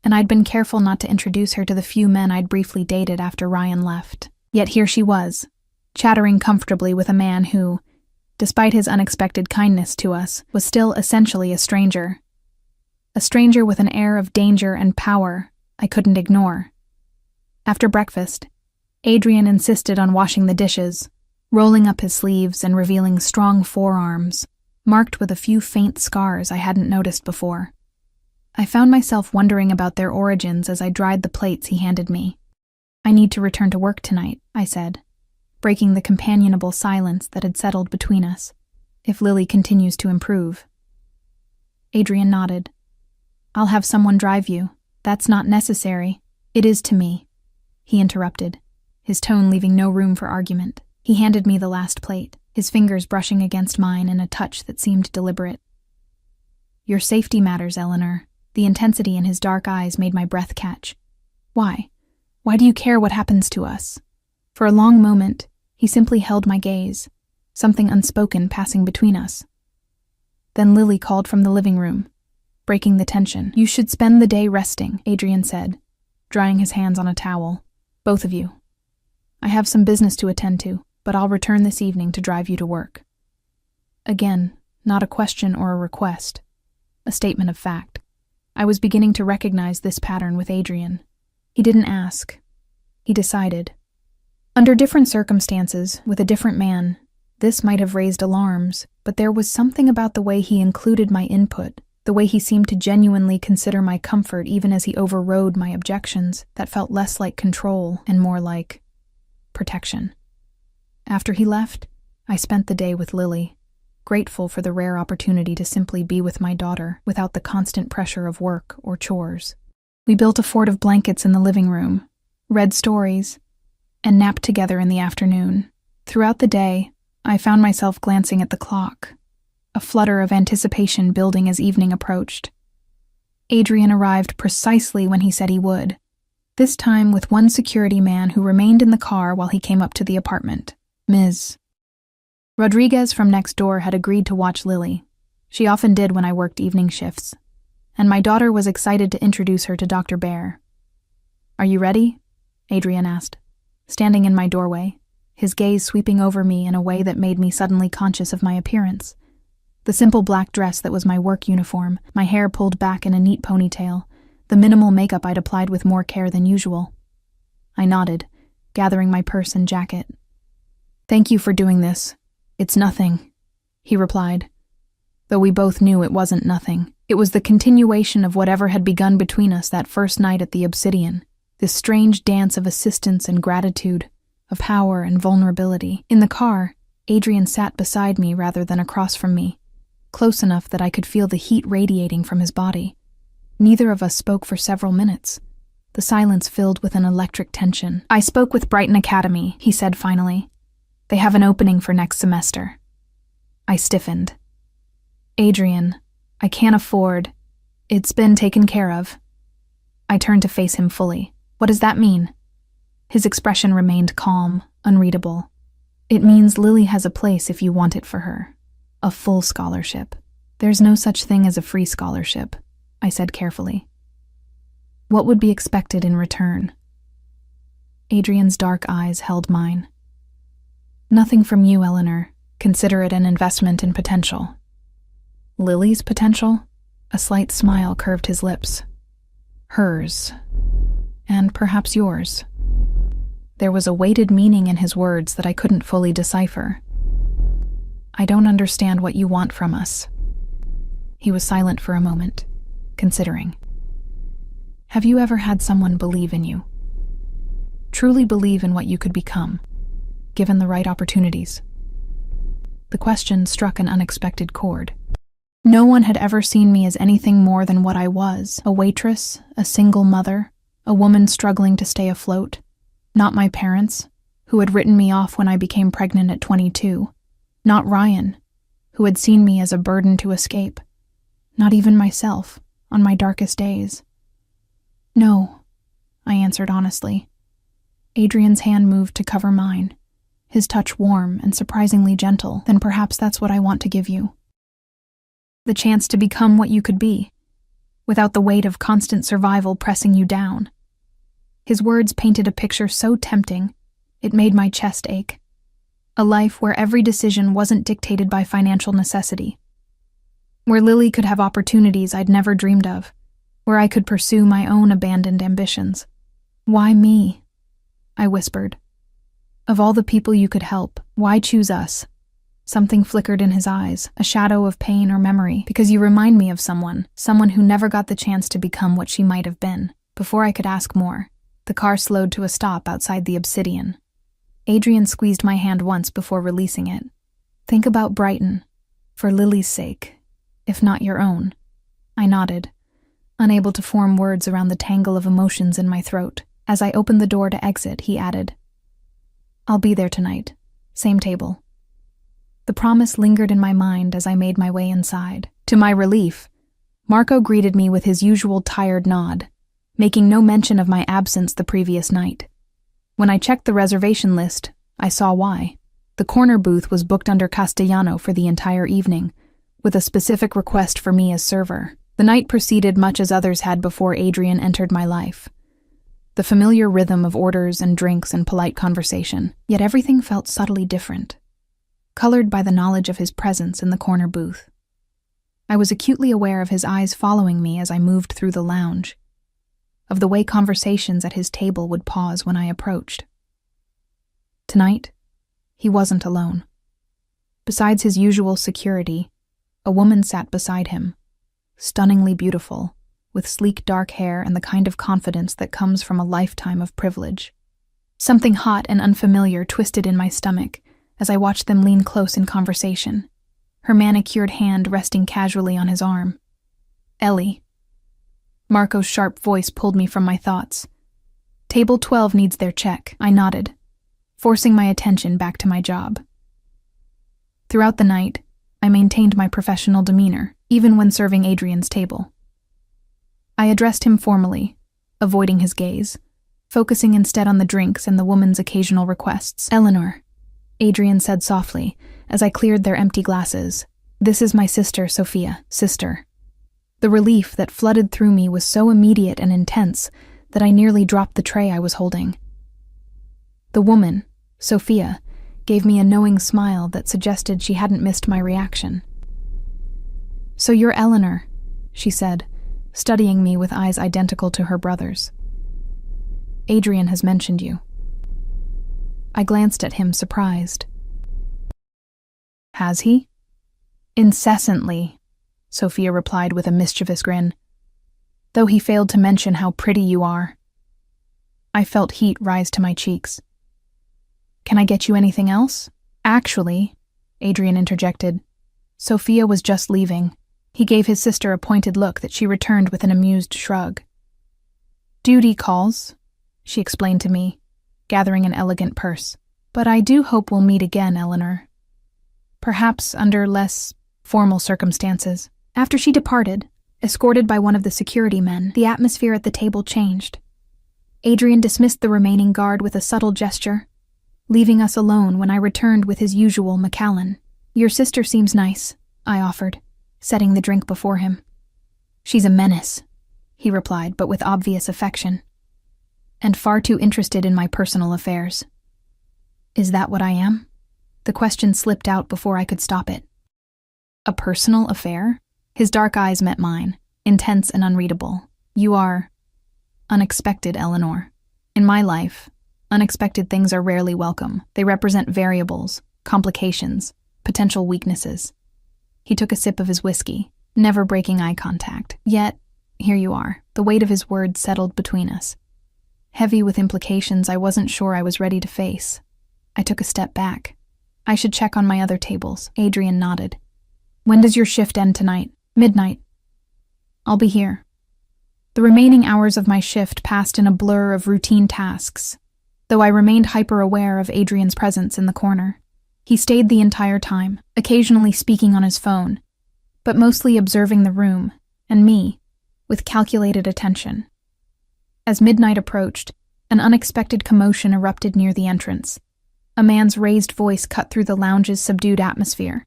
and I'd been careful not to introduce her to the few men I'd briefly dated after Ryan left. Yet here she was, chattering comfortably with a man who, despite his unexpected kindness to us, was still essentially a stranger. A stranger with an air of danger and power I couldn't ignore. After breakfast, Adrian insisted on washing the dishes, rolling up his sleeves and revealing strong forearms, marked with a few faint scars I hadn't noticed before. I found myself wondering about their origins as I dried the plates he handed me. "I need to return to work tonight," I said, breaking the companionable silence that had settled between us, "if Lily continues to improve." Adrian nodded. "I'll have someone drive you." "That's not necessary. It is to me," he interrupted, his tone leaving no room for argument. He handed me the last plate, his fingers brushing against mine in a touch that seemed deliberate. "Your safety matters, Eleanor." The intensity in his dark eyes made my breath catch. "Why? Why do you care what happens to us?" For a long moment, he simply held my gaze, something unspoken passing between us. Then Lily called from the living room, breaking the tension. "You should spend the day resting," Adrian said, drying his hands on a towel. "Both of you. I have some business to attend to, but I'll return this evening to drive you to work." Again, not a question or a request, a statement of fact. I was beginning to recognize this pattern with Adrian. He didn't ask. He decided. Under different circumstances, with a different man, this might have raised alarms, but there was something about the way he included my input The way he seemed to genuinely consider my comfort even as he overrode my objections, that felt less like control and more like protection. After he left, I spent the day with Lily, grateful for the rare opportunity to simply be with my daughter without the constant pressure of work or chores. We built a fort of blankets in the living room, read stories, and napped together in the afternoon. Throughout the day, I found myself glancing at the clock, a flutter of anticipation building as evening approached. Adrian arrived precisely when he said he would, this time with one security man who remained in the car while he came up to the apartment. Ms. Rodriguez from next door had agreed to watch Lily. She often did when I worked evening shifts, and my daughter was excited to introduce her to Dr. Bear. "Are you ready?" Adrian asked, standing in my doorway, his gaze sweeping over me in a way that made me suddenly conscious of my appearance. The simple black dress that was my work uniform, my hair pulled back in a neat ponytail, the minimal makeup I'd applied with more care than usual. I nodded, gathering my purse and jacket. "Thank you for doing this. It's nothing," he replied, though we both knew it wasn't nothing. It was the continuation of whatever had begun between us that first night at the Obsidian, this strange dance of assistance and gratitude, of power and vulnerability. In the car, Adrian sat beside me rather than across from me, close enough that I could feel the heat radiating from his body. Neither of us spoke for several minutes, the silence filled with an electric tension. "I spoke with Brighton Academy," he said finally. "They have an opening for next semester." I stiffened. "Adrian, I can't afford. It's been taken care of." I turned to face him fully. "What does that mean?" His expression remained calm, unreadable. "It means Lily has a place if you want it for her. A full scholarship. There's no such thing as a free scholarship," I said carefully. "What would be expected in return?" Adrian's dark eyes held mine. "Nothing from you, Eleanor. Consider it an investment in potential." "Lily's potential?" A slight smile curved his lips. "Hers. And perhaps yours." There was a weighted meaning in his words that I couldn't fully decipher. "I don't understand what you want from us." He was silent for a moment, considering. "Have you ever had someone believe in you? Truly believe in what you could become, given the right opportunities?" The question struck an unexpected chord. No one had ever seen me as anything more than what I was, a waitress, a single mother, a woman struggling to stay afloat. Not my parents, who had written me off when I became pregnant at 22. Not Ryan, who had seen me as a burden to escape. Not even myself, on my darkest days. "No," I answered honestly. Adrian's hand moved to cover mine, his touch warm and surprisingly gentle. "Then perhaps that's what I want to give you. The chance to become what you could be, without the weight of constant survival pressing you down." His words painted a picture so tempting, it made my chest ache. A life where every decision wasn't dictated by financial necessity. Where Lily could have opportunities I'd never dreamed of. Where I could pursue my own abandoned ambitions. "Why me?" I whispered. "Of all the people you could help, why choose us?" Something flickered in his eyes, a shadow of pain or memory. "Because you remind me of someone who never got the chance to become what she might have been." Before I could ask more, the car slowed to a stop outside the Obsidian. Adrian squeezed my hand once before releasing it. "Think about Brighton, for Lily's sake, if not your own." I nodded, unable to form words around the tangle of emotions in my throat. As I opened the door to exit, he added, "I'll be there tonight, same table." The promise lingered in my mind as I made my way inside. To my relief, Marco greeted me with his usual tired nod, making no mention of my absence the previous night. When I checked the reservation list, I saw why. The corner booth was booked under Castellano for the entire evening, with a specific request for me as server. The night proceeded much as others had before Adrian entered my life. The familiar rhythm of orders and drinks and polite conversation, yet everything felt subtly different, colored by the knowledge of his presence in the corner booth. I was acutely aware of his eyes following me as I moved through the lounge, of the way conversations at his table would pause when I approached. Tonight, he wasn't alone. Besides his usual security, a woman sat beside him, stunningly beautiful, with sleek dark hair and the kind of confidence that comes from a lifetime of privilege. Something hot and unfamiliar twisted in my stomach as I watched them lean close in conversation, her manicured hand resting casually on his arm. Ellie. Marco's sharp voice pulled me from my thoughts. Table 12 needs their check, I nodded, forcing my attention back to my job. Throughout the night, I maintained my professional demeanor, even when serving Adrian's table. I addressed him formally, avoiding his gaze, focusing instead on the drinks and the woman's occasional requests. Eleanor, Adrian said softly, as I cleared their empty glasses. This is my sister, Sophia, sister. The relief that flooded through me was so immediate and intense that I nearly dropped the tray I was holding. The woman, Sophia, gave me a knowing smile that suggested she hadn't missed my reaction. So you're Eleanor, she said, studying me with eyes identical to her brother's. Adrian has mentioned you. I glanced at him, surprised. Has he? Incessantly, Sophia replied with a mischievous grin, though he failed to mention how pretty you are. I felt heat rise to my cheeks. Can I get you anything else? Actually, Adrian interjected, Sophia was just leaving. He gave his sister a pointed look that she returned with an amused shrug. Duty calls, she explained to me, gathering an elegant purse. But I do hope we'll meet again, Eleanor. Perhaps under less formal circumstances. After she departed, escorted by one of the security men, the atmosphere at the table changed. Adrian dismissed the remaining guard with a subtle gesture, leaving us alone when I returned with his usual Macallan. Your sister seems nice, I offered, setting the drink before him. She's a menace, he replied, but with obvious affection, and far too interested in my personal affairs. Is that what I am? The question slipped out before I could stop it. A personal affair? His dark eyes met mine, intense and unreadable. You are unexpected, Eleanor. In my life, unexpected things are rarely welcome. They represent variables, complications, potential weaknesses. He took a sip of his whiskey, never breaking eye contact. Yet, here you are. The weight of his words settled between us, heavy with implications I wasn't sure I was ready to face. I took a step back. I should check on my other tables. Adrian nodded. When does your shift end tonight? Midnight. I'll be here. The remaining hours of my shift passed in a blur of routine tasks, though I remained hyper-aware of Adrian's presence in the corner. He stayed the entire time, occasionally speaking on his phone, but mostly observing the room, and me, with calculated attention. As midnight approached, an unexpected commotion erupted near the entrance. A man's raised voice cut through the lounge's subdued atmosphere.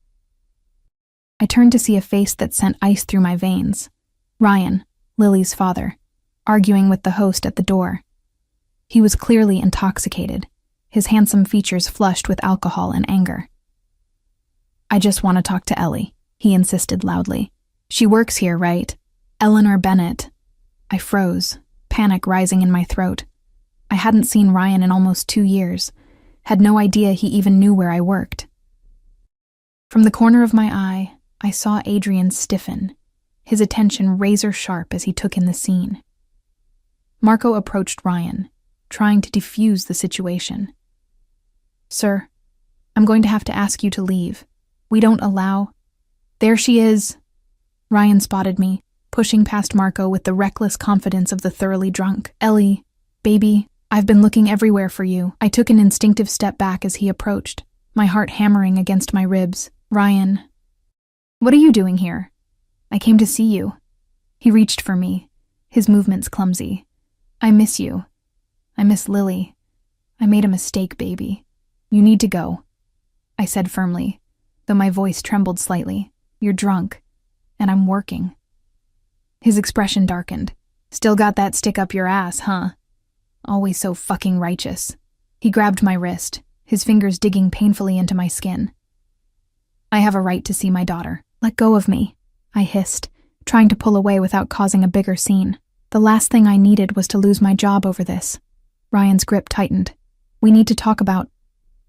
I turned to see a face that sent ice through my veins. Ryan, Lily's father, arguing with the host at the door. He was clearly intoxicated, his handsome features flushed with alcohol and anger. I just want to talk to Ellie, he insisted loudly. She works here, right? Eleanor Bennett. I froze, panic rising in my throat. I hadn't seen Ryan in almost 2 years, had no idea he even knew where I worked. From the corner of my eye, I saw Adrian stiffen, his attention razor-sharp as he took in the scene. Marco approached Ryan, trying to defuse the situation. Sir, I'm going to have to ask you to leave. We don't allow... There she is! Ryan spotted me, pushing past Marco with the reckless confidence of the thoroughly drunk. Ellie, baby, I've been looking everywhere for you. I took an instinctive step back as he approached, my heart hammering against my ribs. Ryan, what are you doing here? I came to see you. He reached for me, his movements clumsy. I miss you. I miss Lily. I made a mistake, baby. You need to go, I said firmly, though my voice trembled slightly. You're drunk, and I'm working. His expression darkened. Still got that stick up your ass, huh? Always so fucking righteous. He grabbed my wrist, his fingers digging painfully into my skin. I have a right to see my daughter. Let go of me, I hissed, trying to pull away without causing a bigger scene. The last thing I needed was to lose my job over this. Ryan's grip tightened. We need to talk about...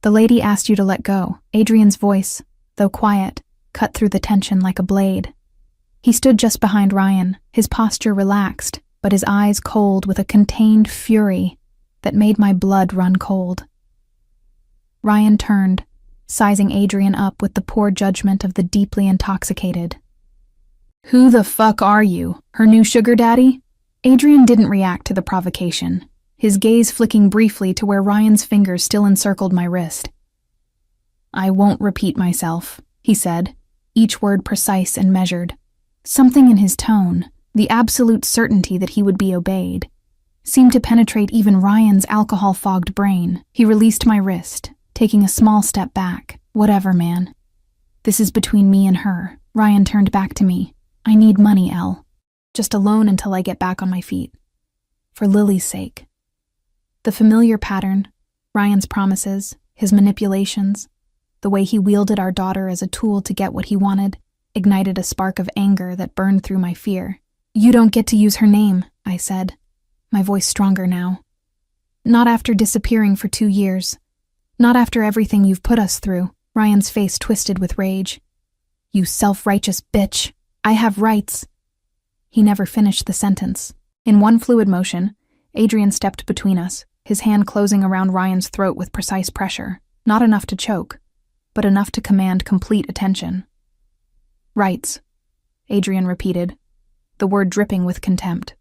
The lady asked you to let go. Adrian's voice, though quiet, cut through the tension like a blade. He stood just behind Ryan, his posture relaxed, but his eyes cold with a contained fury that made my blood run cold. Ryan turned, sizing Adrian up with the poor judgment of the deeply intoxicated. "Who the fuck are you? Her new sugar daddy?" Adrian didn't react to the provocation, his gaze flicking briefly to where Ryan's fingers still encircled my wrist. "I won't repeat myself," he said, each word precise and measured. Something in his tone, the absolute certainty that he would be obeyed, seemed to penetrate even Ryan's alcohol-fogged brain. He released my wrist, taking a small step back. "Whatever, man. This is between me and her." Ryan turned back to me. "I need money, Elle. Just a loan until I get back on my feet. For Lily's sake." The familiar pattern, Ryan's promises, his manipulations, the way he wielded our daughter as a tool to get what he wanted, ignited a spark of anger that burned through my fear. "You don't get to use her name," I said, my voice stronger now. "Not after disappearing for 2 years. Not after everything you've put us through." Ryan's face twisted with rage. "You self-righteous bitch. I have rights." He never finished the sentence. In one fluid motion, Adrian stepped between us, his hand closing around Ryan's throat with precise pressure, not enough to choke, but enough to command complete attention. "Rights," Adrian repeated, the word dripping with contempt.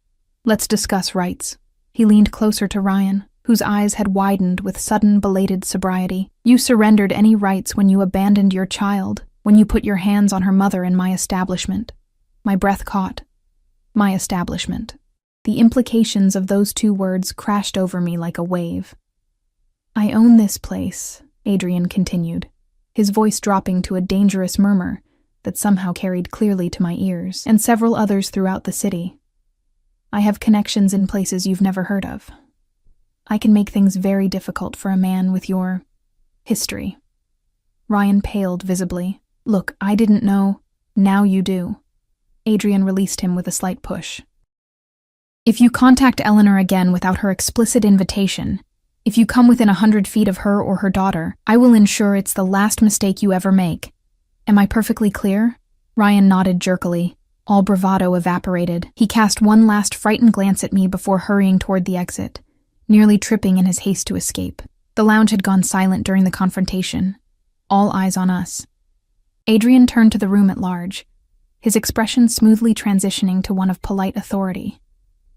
"Let's discuss rights." He leaned closer to Ryan, whose eyes had widened with sudden, belated sobriety. "You surrendered any rights when you abandoned your child, when you put your hands on her mother in my establishment." My breath caught. My establishment. The implications of those 2 words crashed over me like a wave. "I own this place," Adrian continued, his voice dropping to a dangerous murmur that somehow carried clearly to my ears, "and several others throughout the city. I have connections in places you've never heard of. I can make things very difficult for a man with your history." Ryan paled visibly. "Look, I didn't know. Now you do." Adrian released him with a slight push. "If you contact Eleanor again without her explicit invitation, if you come within 100 feet of her or her daughter, I will ensure it's the last mistake you ever make. Am I perfectly clear?" Ryan nodded jerkily. All bravado evaporated. He cast one last frightened glance at me before hurrying toward the exit, nearly tripping in his haste to escape. The lounge had gone silent during the confrontation, all eyes on us. Adrian turned to the room at large, his expression smoothly transitioning to one of polite authority.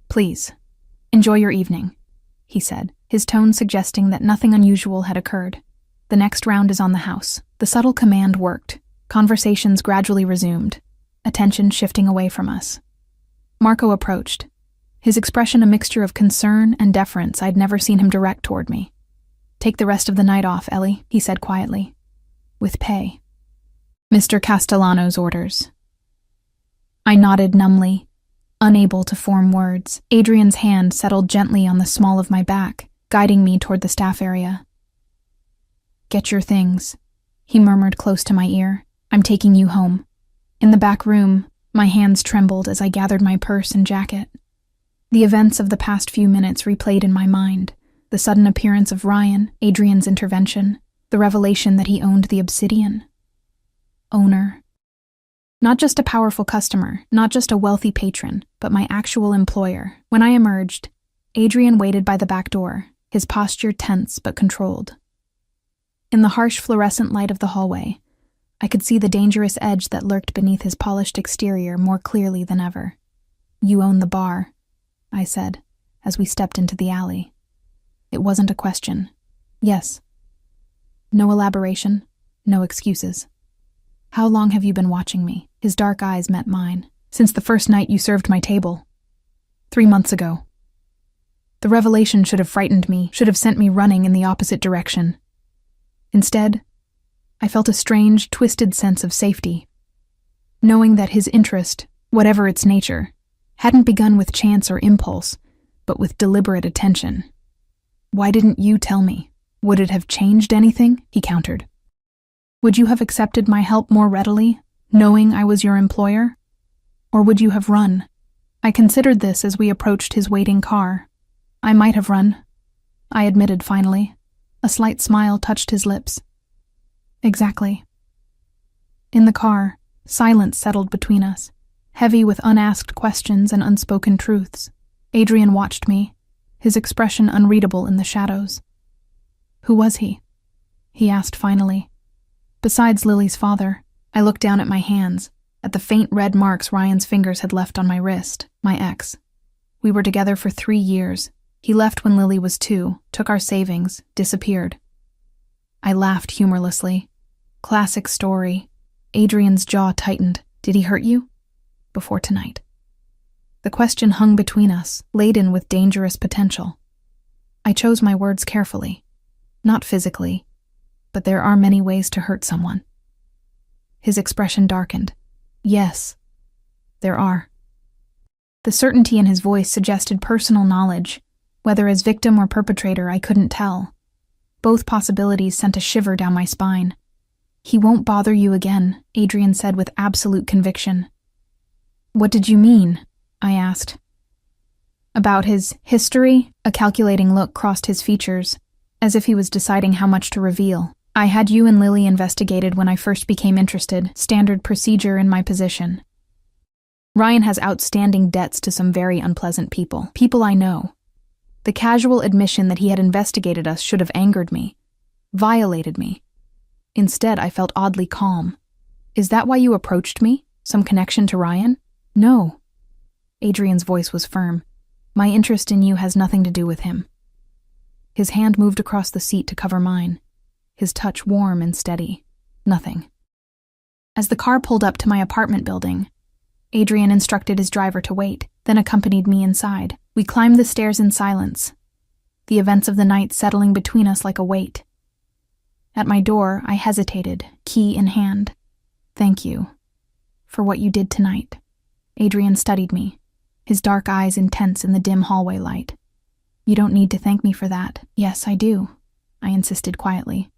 "Please, enjoy your evening," he said, his tone suggesting that nothing unusual had occurred. "The next round is on the house." The subtle command worked. Conversations gradually resumed, attention shifting away from us. Marco approached, his expression a mixture of concern and deference I'd never seen him direct toward me. "Take the rest of the night off, Ellie," he said quietly. "With pay." "Mr. Castellano's orders." I nodded numbly, unable to form words. Adrian's hand settled gently on the small of my back, guiding me toward the staff area. "Get your things," he murmured close to my ear. "I'm taking you home." In the back room, my hands trembled as I gathered my purse and jacket. The events of the past few minutes replayed in my mind. The sudden appearance of Ryan, Adrian's intervention, the revelation that he owned the Obsidian. Owner. Not just a powerful customer, not just a wealthy patron, but my actual employer. When I emerged, Adrian waited by the back door, his posture tense but controlled. In the harsh fluorescent light of the hallway, I could see the dangerous edge that lurked beneath his polished exterior more clearly than ever. "You own the bar," I said, as we stepped into the alley. It wasn't a question. "Yes." No elaboration, no excuses. "How long have you been watching me?" His dark eyes met mine. "Since the first night you served my table. 3 months ago." The revelation should have frightened me, should have sent me running in the opposite direction. Instead, I felt a strange, twisted sense of safety, knowing that his interest, whatever its nature, hadn't begun with chance or impulse, but with deliberate attention. "Why didn't you tell me? Would it have changed anything?" he countered. "Would you have accepted my help more readily, knowing I was your employer? Or would you have run?" I considered this as we approached his waiting car. "I might have run," I admitted finally. A slight smile touched his lips. "Exactly." In the car, silence settled between us, heavy with unasked questions and unspoken truths. Adrian watched me, his expression unreadable in the shadows. "Who was he?" he asked finally. "Besides Lily's father." I looked down at my hands, at the faint red marks Ryan's fingers had left on my wrist. My ex. We were together for 3 years. He left when Lily was 2, took our savings, disappeared. I laughed humorlessly. Classic story. Adrian's jaw tightened. "Did he hurt you?" "Before tonight." The question hung between us, laden with dangerous potential. I chose my words carefully. Not physically, but there are many ways to hurt someone. His expression darkened. "Yes, there are." The certainty in his voice suggested personal knowledge. Whether as victim or perpetrator, I couldn't tell. Both possibilities sent a shiver down my spine. "He won't bother you again," Adrian said with absolute conviction. "What did you mean?" I asked. "About his history?" A calculating look crossed his features, as if he was deciding how much to reveal. "I had you and Lily investigated when I first became interested, standard procedure in my position. Ryan has outstanding debts to some very unpleasant people I know. The casual admission that he had investigated us should have angered me, violated me. Instead, I felt oddly calm. Is that why you approached me? Some connection to Ryan?" "No." Adrian's voice was firm. "My interest in you has nothing to do with him." His hand moved across the seat to cover mine, his touch warm and steady. "Nothing." As the car pulled up to my apartment building, Adrian instructed his driver to wait, then accompanied me inside. We climbed the stairs in silence, the events of the night settling between us like a weight. At my door, I hesitated, key in hand. "Thank you for what you did tonight." Adrian studied me, his dark eyes intense in the dim hallway light. "You don't need to thank me for that." "Yes, I do," I insisted quietly.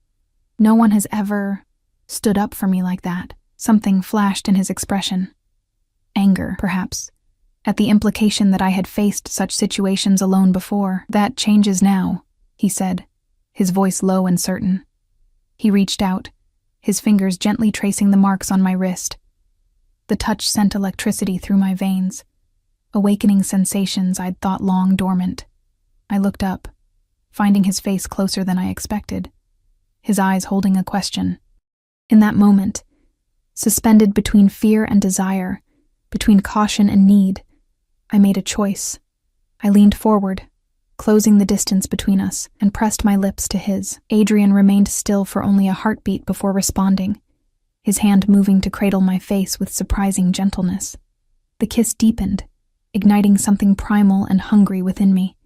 "No one has ever stood up for me like that." Something flashed in his expression. Anger, perhaps, at the implication that I had faced such situations alone before. "That changes now," he said, his voice low and certain. He reached out, his fingers gently tracing the marks on my wrist. The touch sent electricity through my veins, awakening sensations I'd thought long dormant. I looked up, finding his face closer than I expected, his eyes holding a question. In that moment, suspended between fear and desire, between caution and need, I made a choice. I leaned forward, closing the distance between us, and pressed my lips to his. Adrian remained still for only a heartbeat before responding, his hand moving to cradle my face with surprising gentleness. The kiss deepened, igniting something primal and hungry within me.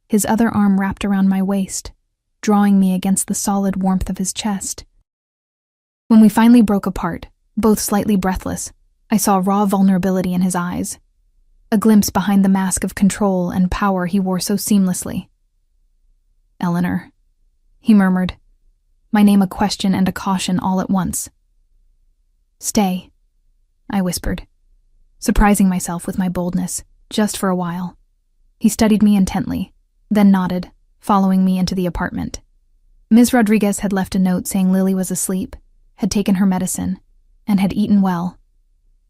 His other arm wrapped around my waist, drawing me against the solid warmth of his chest. When we finally broke apart, both slightly breathless, I saw raw vulnerability in his eyes, a glimpse behind the mask of control and power he wore so seamlessly. "Eleanor," he murmured, my name a question and a caution all at once. "Stay," I whispered, surprising myself with my boldness, just for a while. He studied me intently, then nodded, following me into the apartment. Ms. Rodriguez had left a note saying Lily was asleep, had taken her medicine, and had eaten well.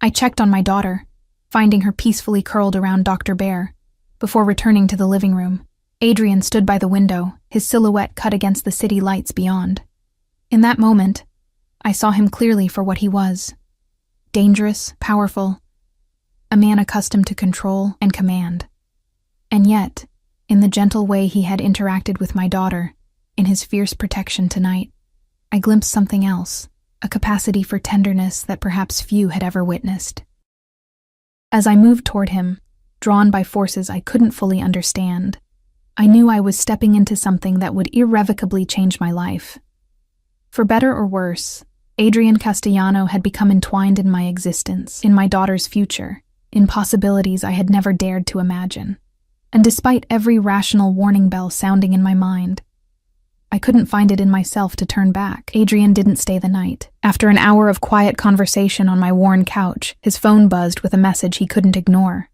I checked on my daughter, finding her peacefully curled around Dr. Bear, before returning to the living room. Adrian stood by the window, his silhouette cut against the city lights beyond. In that moment, I saw him clearly for what he was. Dangerous, powerful, a man accustomed to control and command. And yet, in the gentle way he had interacted with my daughter, in his fierce protection tonight, I glimpsed something else, a capacity for tenderness that perhaps few had ever witnessed. As I moved toward him, drawn by forces I couldn't fully understand, I knew I was stepping into something that would irrevocably change my life. For better or worse, Adrian Castellano had become entwined in my existence, in my daughter's future, in possibilities I had never dared to imagine. And despite every rational warning bell sounding in my mind, I couldn't find it in myself to turn back. Adrian didn't stay the night. After an hour of quiet conversation on my worn couch, his phone buzzed with a message he couldn't ignore.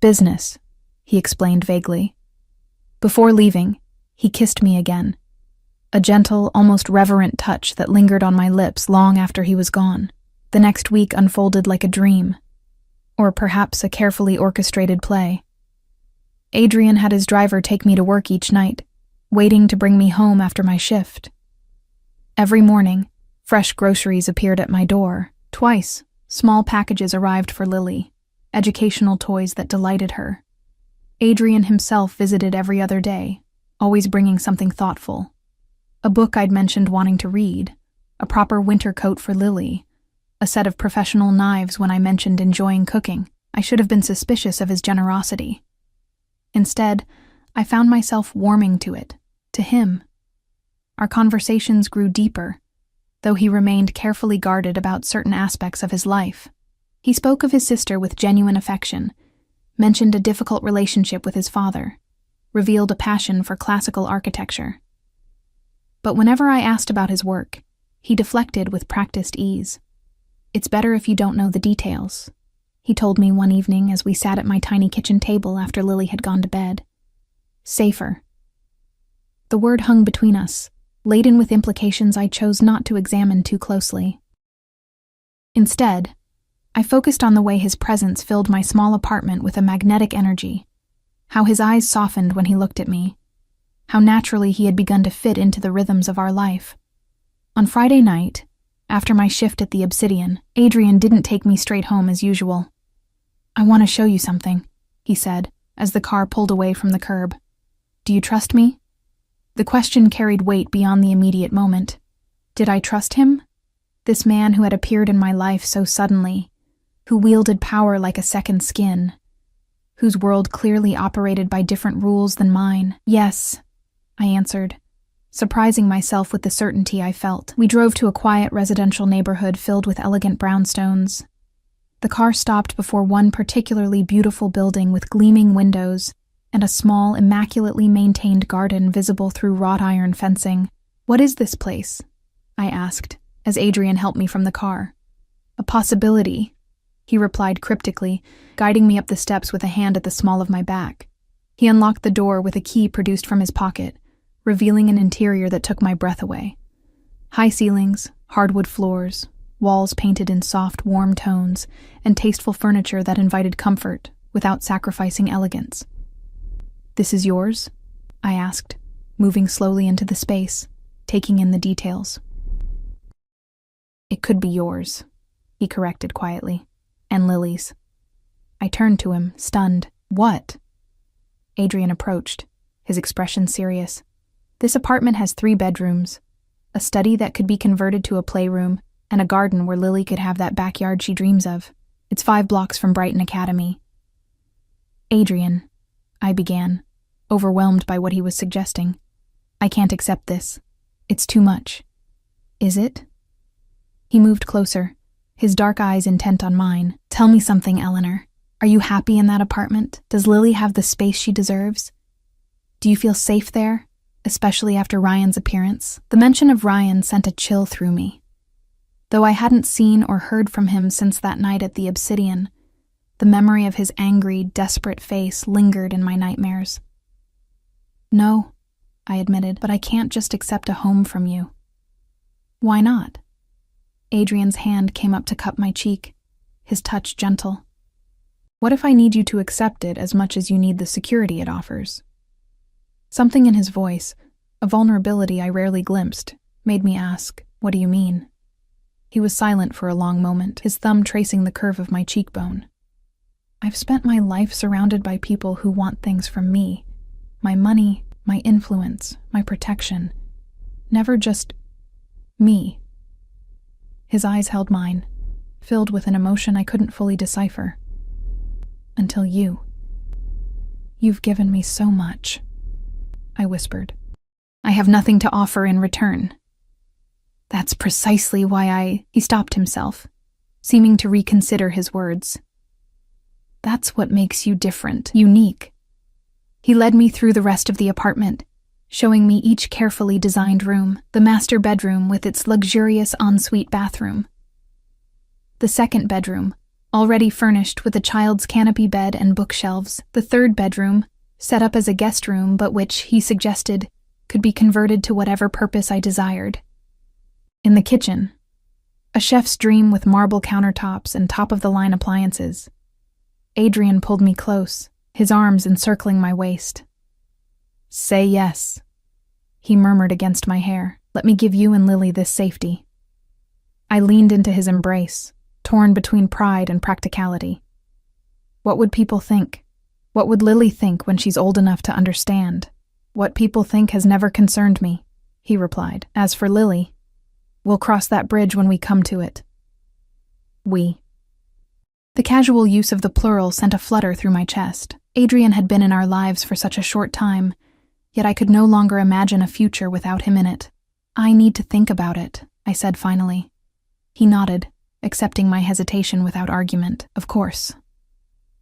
"Business," he explained vaguely. Before leaving, he kissed me again, a gentle, almost reverent touch that lingered on my lips long after he was gone. The next week unfolded like a dream, Or perhaps a carefully orchestrated play. Adrian had his driver take me to work each night, waiting to bring me home after my shift. Every morning, fresh groceries appeared at my door. Twice, small packages arrived for Lily, educational toys that delighted her. Adrian himself visited every other day, always bringing something thoughtful. A book I'd mentioned wanting to read, a proper winter coat for Lily, a set of professional knives when I mentioned enjoying cooking. I should have been suspicious of his generosity. Instead, I found myself warming to it, to him. Our conversations grew deeper, though he remained carefully guarded about certain aspects of his life. He spoke of his sister with genuine affection, mentioned a difficult relationship with his father, revealed a passion for classical architecture. But whenever I asked about his work, he deflected with practiced ease. "It's better if you don't know the details," he told me one evening as we sat at my tiny kitchen table after Lily had gone to bed. "Safer." The word hung between us, laden with implications I chose not to examine too closely. Instead, I focused on the way his presence filled my small apartment with a magnetic energy, how his eyes softened when he looked at me, how naturally he had begun to fit into the rhythms of our life. On Friday night, after my shift at the Obsidian, Adrian didn't take me straight home as usual. "I want to show you something," he said, as the car pulled away from the curb. "Do you trust me?" The question carried weight beyond the immediate moment. Did I trust him? This man who had appeared in my life so suddenly, who wielded power like a second skin, whose world clearly operated by different rules than mine. "Yes," I answered, surprising myself with the certainty I felt. We drove to a quiet residential neighborhood filled with elegant brownstones. The car stopped before one particularly beautiful building with gleaming windows and a small, immaculately maintained garden visible through wrought iron fencing. "What is this place?" I asked, as Adrian helped me from the car. "A possibility," he replied cryptically, guiding me up the steps with a hand at the small of my back. He unlocked the door with a key produced from his pocket, revealing an interior that took my breath away. High ceilings, hardwood floors, walls painted in soft, warm tones, and tasteful furniture that invited comfort without sacrificing elegance. "This is yours?" I asked, moving slowly into the space, taking in the details. "It could be yours," he corrected quietly, "and Lily's." I turned to him, stunned. "What?" Adrian approached, his expression serious. "This apartment has 3 bedrooms, a study that could be converted to a playroom, and a garden where Lily could have that backyard she dreams of. It's 5 blocks from Brighton Academy." "Adrian," I began, overwhelmed by what he was suggesting. "I can't accept this. It's too much." "Is it?" He moved closer, his dark eyes intent on mine. "Tell me something, Eleanor. Are you happy in that apartment? Does Lily have the space she deserves? Do you feel safe there, especially after Ryan's appearance?" The mention of Ryan sent a chill through me. Though I hadn't seen or heard from him since that night at the Obsidian, the memory of his angry, desperate face lingered in my nightmares. "No," I admitted, "but I can't just accept a home from you." "Why not?" Adrian's hand came up to cup my cheek, his touch gentle. "What if I need you to accept it as much as you need the security it offers?" Something in his voice, a vulnerability I rarely glimpsed, made me ask, "What do you mean?" He was silent for a long moment, his thumb tracing the curve of my cheekbone. "I've spent my life surrounded by people who want things from me. My money, my influence, my protection. Never just me." His eyes held mine, filled with an emotion I couldn't fully decipher. "Until you. You've given me so much," I whispered. "I have nothing to offer in return." "That's precisely why He stopped himself, seeming to reconsider his words. "That's what makes you different, unique." He led me through the rest of the apartment, showing me each carefully designed room, the master bedroom with its luxurious ensuite bathroom, the second bedroom, already furnished with a child's canopy bed and bookshelves, the third bedroom, set up as a guest room but which, he suggested, could be converted to whatever purpose I desired. In the kitchen, a chef's dream with marble countertops and top-of-the-line appliances, Adrian pulled me close, his arms encircling my waist. "Say yes," he murmured against my hair. "Let me give you and Lily this safety." I leaned into his embrace, torn between pride and practicality. What would people think? What would Lily think when she's old enough to understand? "What people think has never concerned me," he replied. "As for Lily, we'll cross that bridge when we come to it." We. The casual use of the plural sent a flutter through my chest. Adrian had been in our lives for such a short time, yet I could no longer imagine a future without him in it. "I need to think about it," I said finally. He nodded, accepting my hesitation without argument. "Of course."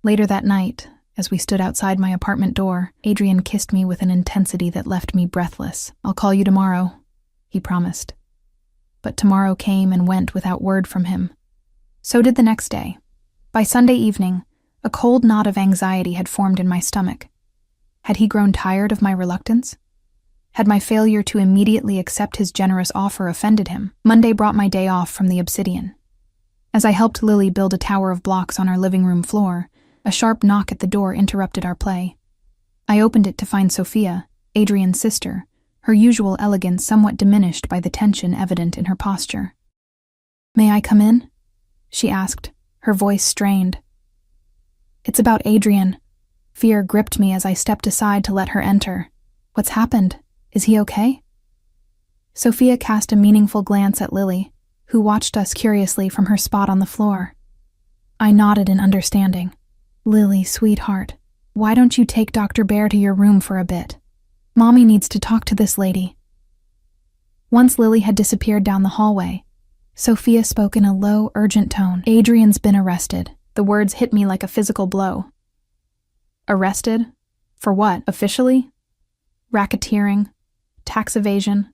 Later that night, as we stood outside my apartment door, Adrian kissed me with an intensity that left me breathless. "I'll call you tomorrow," he promised. But tomorrow came and went without word from him. So did the next day. By Sunday evening, a cold knot of anxiety had formed in my stomach. Had he grown tired of my reluctance? Had my failure to immediately accept his generous offer offended him? Monday brought my day off from the Obsidian. As I helped Lily build a tower of blocks on our living room floor, a sharp knock at the door interrupted our play. I opened it to find Sophia, Adrian's sister, her usual elegance somewhat diminished by the tension evident in her posture. "May I come in?" she asked, her voice strained. "It's about Adrian." Fear gripped me as I stepped aside to let her enter. "What's happened? Is he okay?" Sophia cast a meaningful glance at Lily, who watched us curiously from her spot on the floor. I nodded in understanding. "Lily, sweetheart, why don't you take Dr. Bear to your room for a bit? Mommy needs to talk to this lady." Once Lily had disappeared down the hallway, Sophia spoke in a low, urgent tone. "Adrian's been arrested." The words hit me like a physical blow. Arrested? For what, officially? Racketeering, tax evasion,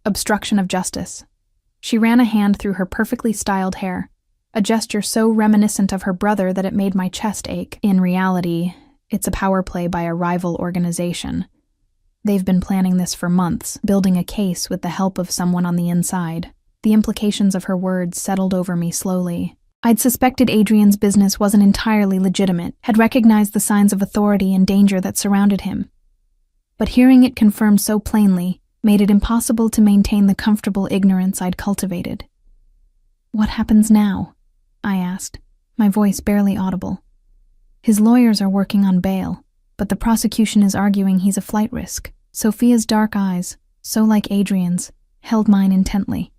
obstruction of justice. She ran a hand through her perfectly styled hair, a gesture so reminiscent of her brother that it made my chest ache. In reality, it's a power play by a rival organization. They've been planning this for months, building a case with the help of someone on the inside. The implications of her words settled over me slowly. I'd suspected Adrian's business wasn't entirely legitimate, had recognized the signs of authority and danger that surrounded him. But hearing it confirmed so plainly made it impossible to maintain the comfortable ignorance I'd cultivated. "What happens now?" I asked, my voice barely audible. "His lawyers are working on bail, but the prosecution is arguing he's a flight risk." Sophia's dark eyes, so like Adrian's, held mine intently.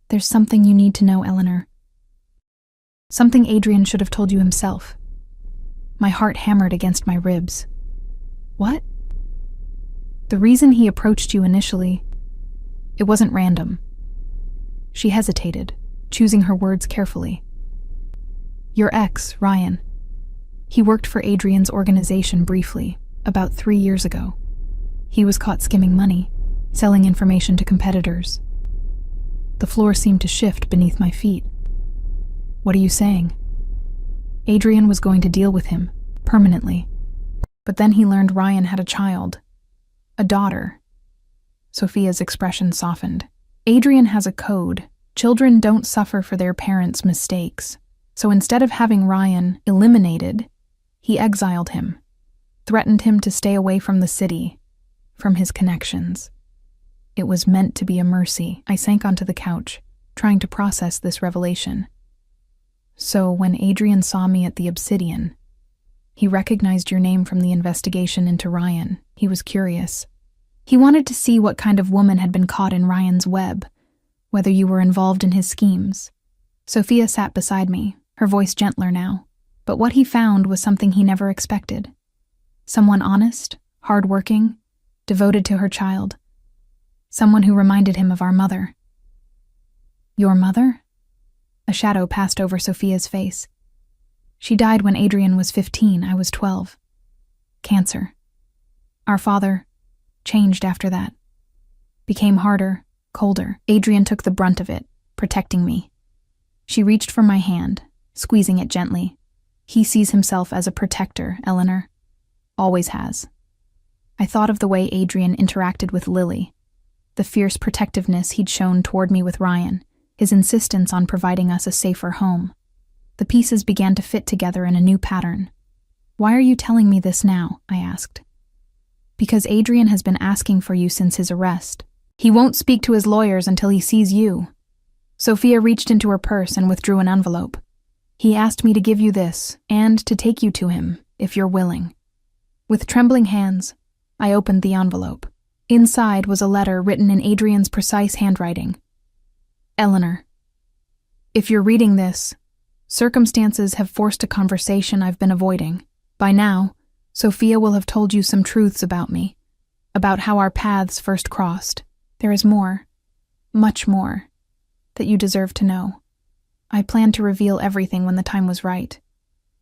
"There's something you need to know, Eleanor. Something Adrian should have told you himself." My heart hammered against my ribs. "What?" "The reason he approached you initially, it wasn't random." She hesitated, choosing her words carefully. "Your ex, Ryan. He worked for Adrian's organization briefly, about 3 years ago. He was caught skimming money, selling information to competitors. The floor seemed to shift beneath my feet. What are you saying? Adrian was going to deal with him, permanently. But then he learned Ryan had a child. A daughter." Sophia's expression softened. "Adrian has a code. Children don't suffer for their parents' mistakes. So instead of having Ryan eliminated, he exiled him, threatened him to stay away from the city, from his connections. It was meant to be a mercy." I sank onto the couch, trying to process this revelation. "So when Adrian saw me at the Obsidian, he recognized your name from the investigation into Ryan. He was curious. He wanted to see what kind of woman had been caught in Ryan's web, whether you were involved in his schemes." Sophia sat beside me, her voice gentler now. But what he found was something he never expected. Someone honest, hardworking, devoted to her child. Someone who reminded him of our mother. "Your mother?" A shadow passed over Sophia's face. "She died when Adrian was 15, I was 12. Cancer. Our father changed after that. Became harder, colder. Adrian took the brunt of it, protecting me." She reached for my hand, squeezing it gently. "He sees himself as a protector, Eleanor. Always has." I thought of the way Adrian interacted with Lily, the fierce protectiveness he'd shown toward me with Ryan, his insistence on providing us a safer home. The pieces began to fit together in a new pattern. Why are you telling me this now? I asked. Because Adrian has been asking for you since his arrest. He won't speak to his lawyers until he sees you. Sophia reached into her purse and withdrew an envelope. He asked me to give you this, and to take you to him, if you're willing. With trembling hands, I opened the envelope. Inside was a letter written in Adrian's precise handwriting. Eleanor, if you're reading this, circumstances have forced a conversation I've been avoiding. By now, Sophia will have told you some truths about me, about how our paths first crossed. There is more, much more, that you deserve to know. I planned to reveal everything when the time was right.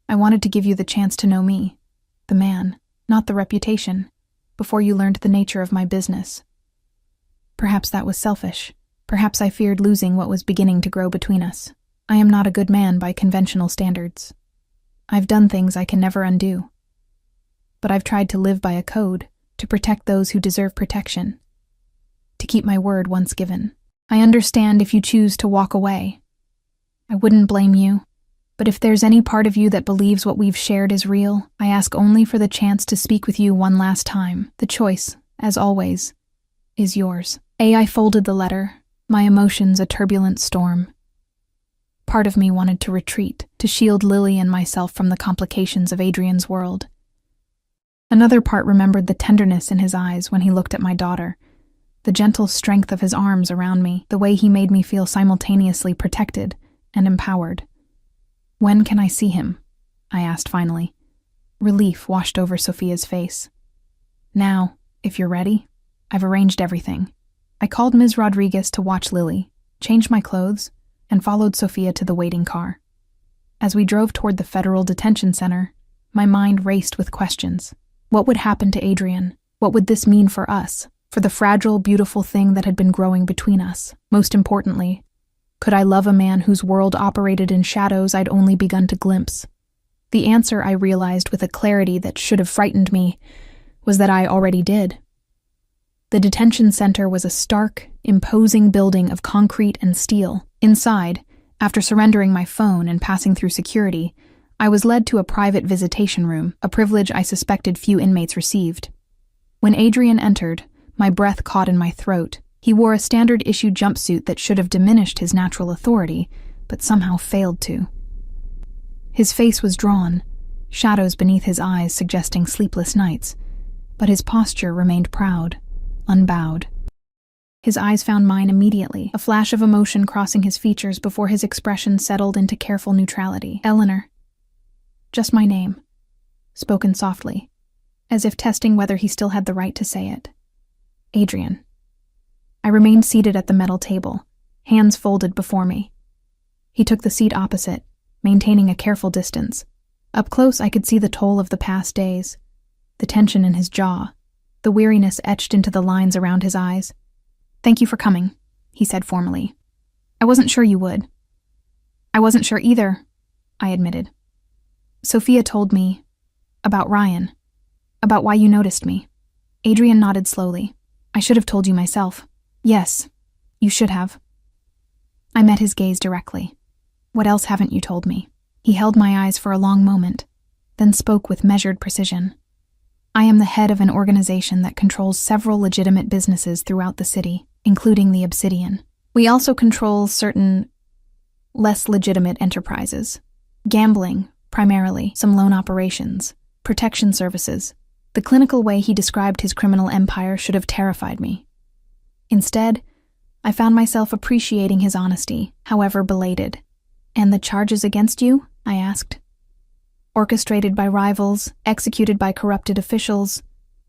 I wanted to give you the chance to know me, the man, not the reputation, before you learned the nature of my business. Perhaps that was selfish. Perhaps I feared losing what was beginning to grow between us. I am not a good man by conventional standards. I've done things I can never undo. But I've tried to live by a code, to protect those who deserve protection, to keep my word once given. I understand if you choose to walk away. I wouldn't blame you, but if there's any part of you that believes what we've shared is real, I ask only for the chance to speak with you one last time. The choice, as always, is yours. I folded the letter, my emotions a turbulent storm. Part of me wanted to retreat, to shield Lily and myself from the complications of Adrian's world. Another part remembered the tenderness in his eyes when he looked at my daughter, the gentle strength of his arms around me, the way he made me feel simultaneously protected and empowered. When can I see him? I asked finally. Relief washed over Sophia's face. Now, if you're ready, I've arranged everything. I called Ms. Rodriguez to watch Lily, changed my clothes, and followed Sophia to the waiting car. As we drove toward the federal detention center, my mind raced with questions. What would happen to Adrian? What would this mean for us? For the fragile, beautiful thing that had been growing between us? Most importantly, could I love a man whose world operated in shadows I'd only begun to glimpse? The answer, I realized with a clarity that should have frightened me, was that I already did. The detention center was a stark, imposing building of concrete and steel. Inside, after surrendering my phone and passing through security, I was led to a private visitation room, a privilege I suspected few inmates received. When Adrian entered, my breath caught in my throat. He wore a standard-issue jumpsuit that should have diminished his natural authority, but somehow failed to. His face was drawn, shadows beneath his eyes suggesting sleepless nights, but his posture remained proud, unbowed. His eyes found mine immediately, a flash of emotion crossing his features before his expression settled into careful neutrality. Eleanor. Just my name, spoken softly, as if testing whether he still had the right to say it. Adrian. I remained seated at the metal table, hands folded before me. He took the seat opposite, maintaining a careful distance. Up close, I could see the toll of the past days, the tension in his jaw, the weariness etched into the lines around his eyes. Thank you for coming, he said formally. I wasn't sure you would. I wasn't sure either, I admitted. Sophia told me about Ryan, about why you noticed me. Adrian nodded slowly. I should have told you myself. Yes, you should have. I met his gaze directly. What else haven't you told me? He held my eyes for a long moment, then spoke with measured precision. I am the head of an organization that controls several legitimate businesses throughout the city, including the Obsidian. We also control certain less legitimate enterprises. Gambling, primarily, some loan operations, protection services. The clinical way he described his criminal empire should have terrified me. Instead, I found myself appreciating his honesty, however belated. And the charges against you? I asked. Orchestrated by rivals, executed by corrupted officials,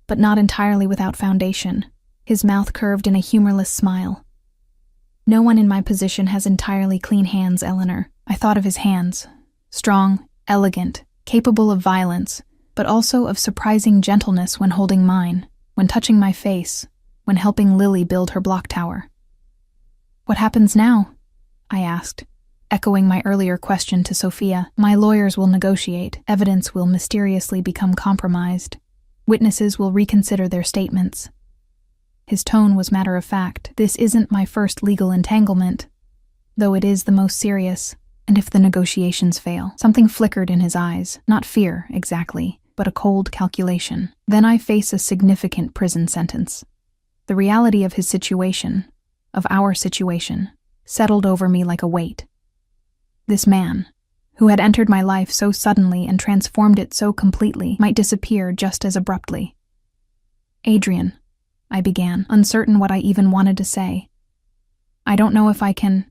but not entirely without foundation. His mouth curved in a humorless smile. No one in my position has entirely clean hands, Eleanor. I thought of his hands. Strong, elegant, capable of violence, but also of surprising gentleness when holding mine, when touching my face, when helping Lily build her block tower. What happens now? I asked, echoing my earlier question to Sophia. My lawyers will negotiate. Evidence will mysteriously become compromised. Witnesses will reconsider their statements. His tone was matter of fact. This isn't my first legal entanglement, though it is the most serious. And if the negotiations fail? Something flickered in his eyes, not fear, exactly, but a cold calculation. Then I face a significant prison sentence. The reality of his situation, of our situation, settled over me like a weight. This man, who had entered my life so suddenly and transformed it so completely, might disappear just as abruptly. "Adrian," I began, uncertain what I even wanted to say. "I don't know if I can—"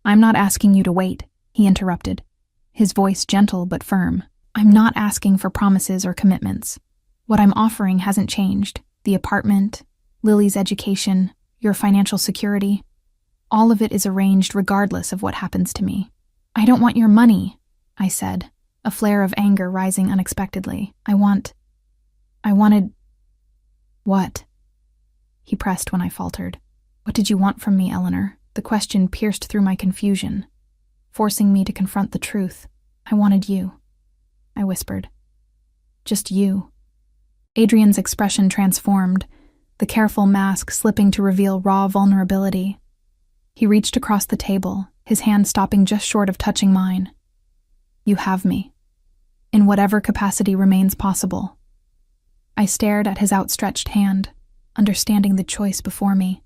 "I'm not asking you to wait," he interrupted, his voice gentle but firm. "I'm not asking for promises or commitments. What I'm offering hasn't changed. The apartment, Lily's education, your financial security. All of it is arranged regardless of what happens to me." "I don't want your money," I said, a flare of anger rising unexpectedly. I wanted... "What?" he pressed when I faltered. "What did you want from me, Eleanor?" The question pierced through my confusion, forcing me to confront the truth. "I wanted you," I whispered. "Just you." Adrian's expression transformed, the careful mask slipping to reveal raw vulnerability. He reached across the table, his hand stopping just short of touching mine. "You have me, in whatever capacity remains possible." I stared at his outstretched hand, understanding the choice before me.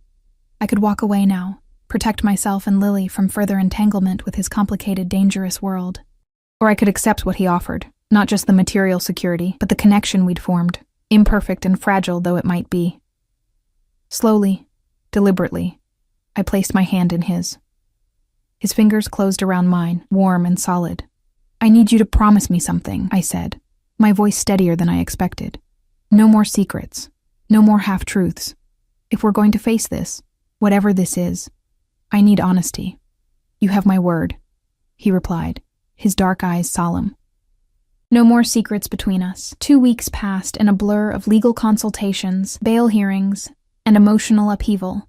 I could walk away now, protect myself and Lily from further entanglement with his complicated, dangerous world. Or I could accept what he offered, not just the material security, but the connection we'd formed, imperfect and fragile though it might be. Slowly, deliberately, I placed my hand in his. His fingers closed around mine, warm and solid. "I need you to promise me something," I said, my voice steadier than I expected. "No more secrets, no more half-truths. If we're going to face this, whatever this is, I need honesty." "You have my word," he replied, his dark eyes solemn. No more secrets between us. 2 weeks passed in a blur of legal consultations, bail hearings, and emotional upheaval.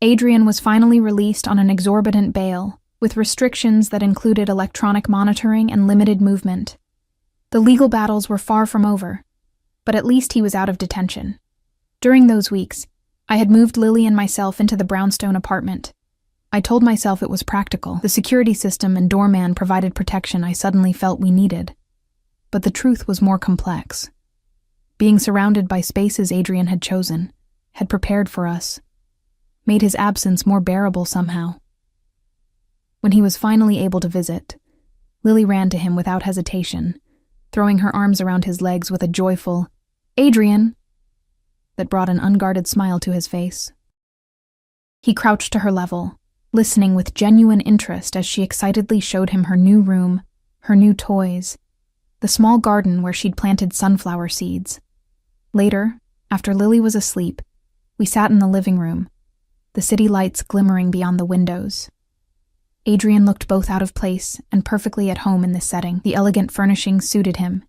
Adrian was finally released on an exorbitant bail, with restrictions that included electronic monitoring and limited movement. The legal battles were far from over, but at least he was out of detention. During those weeks, I had moved Lily and myself into the brownstone apartment. I told myself it was practical. The security system and doorman provided protection I suddenly felt we needed. But the truth was more complex. Being surrounded by spaces Adrian had chosen, had prepared for us, made his absence more bearable somehow. When he was finally able to visit, Lily ran to him without hesitation, throwing her arms around his legs with a joyful, "Adrian!" that brought an unguarded smile to his face. He crouched to her level, listening with genuine interest as she excitedly showed him her new room, her new toys, the small garden where she'd planted sunflower seeds. Later, after Lily was asleep, we sat in the living room, the city lights glimmering beyond the windows. Adrian looked both out of place and perfectly at home in this setting. The elegant furnishings suited him,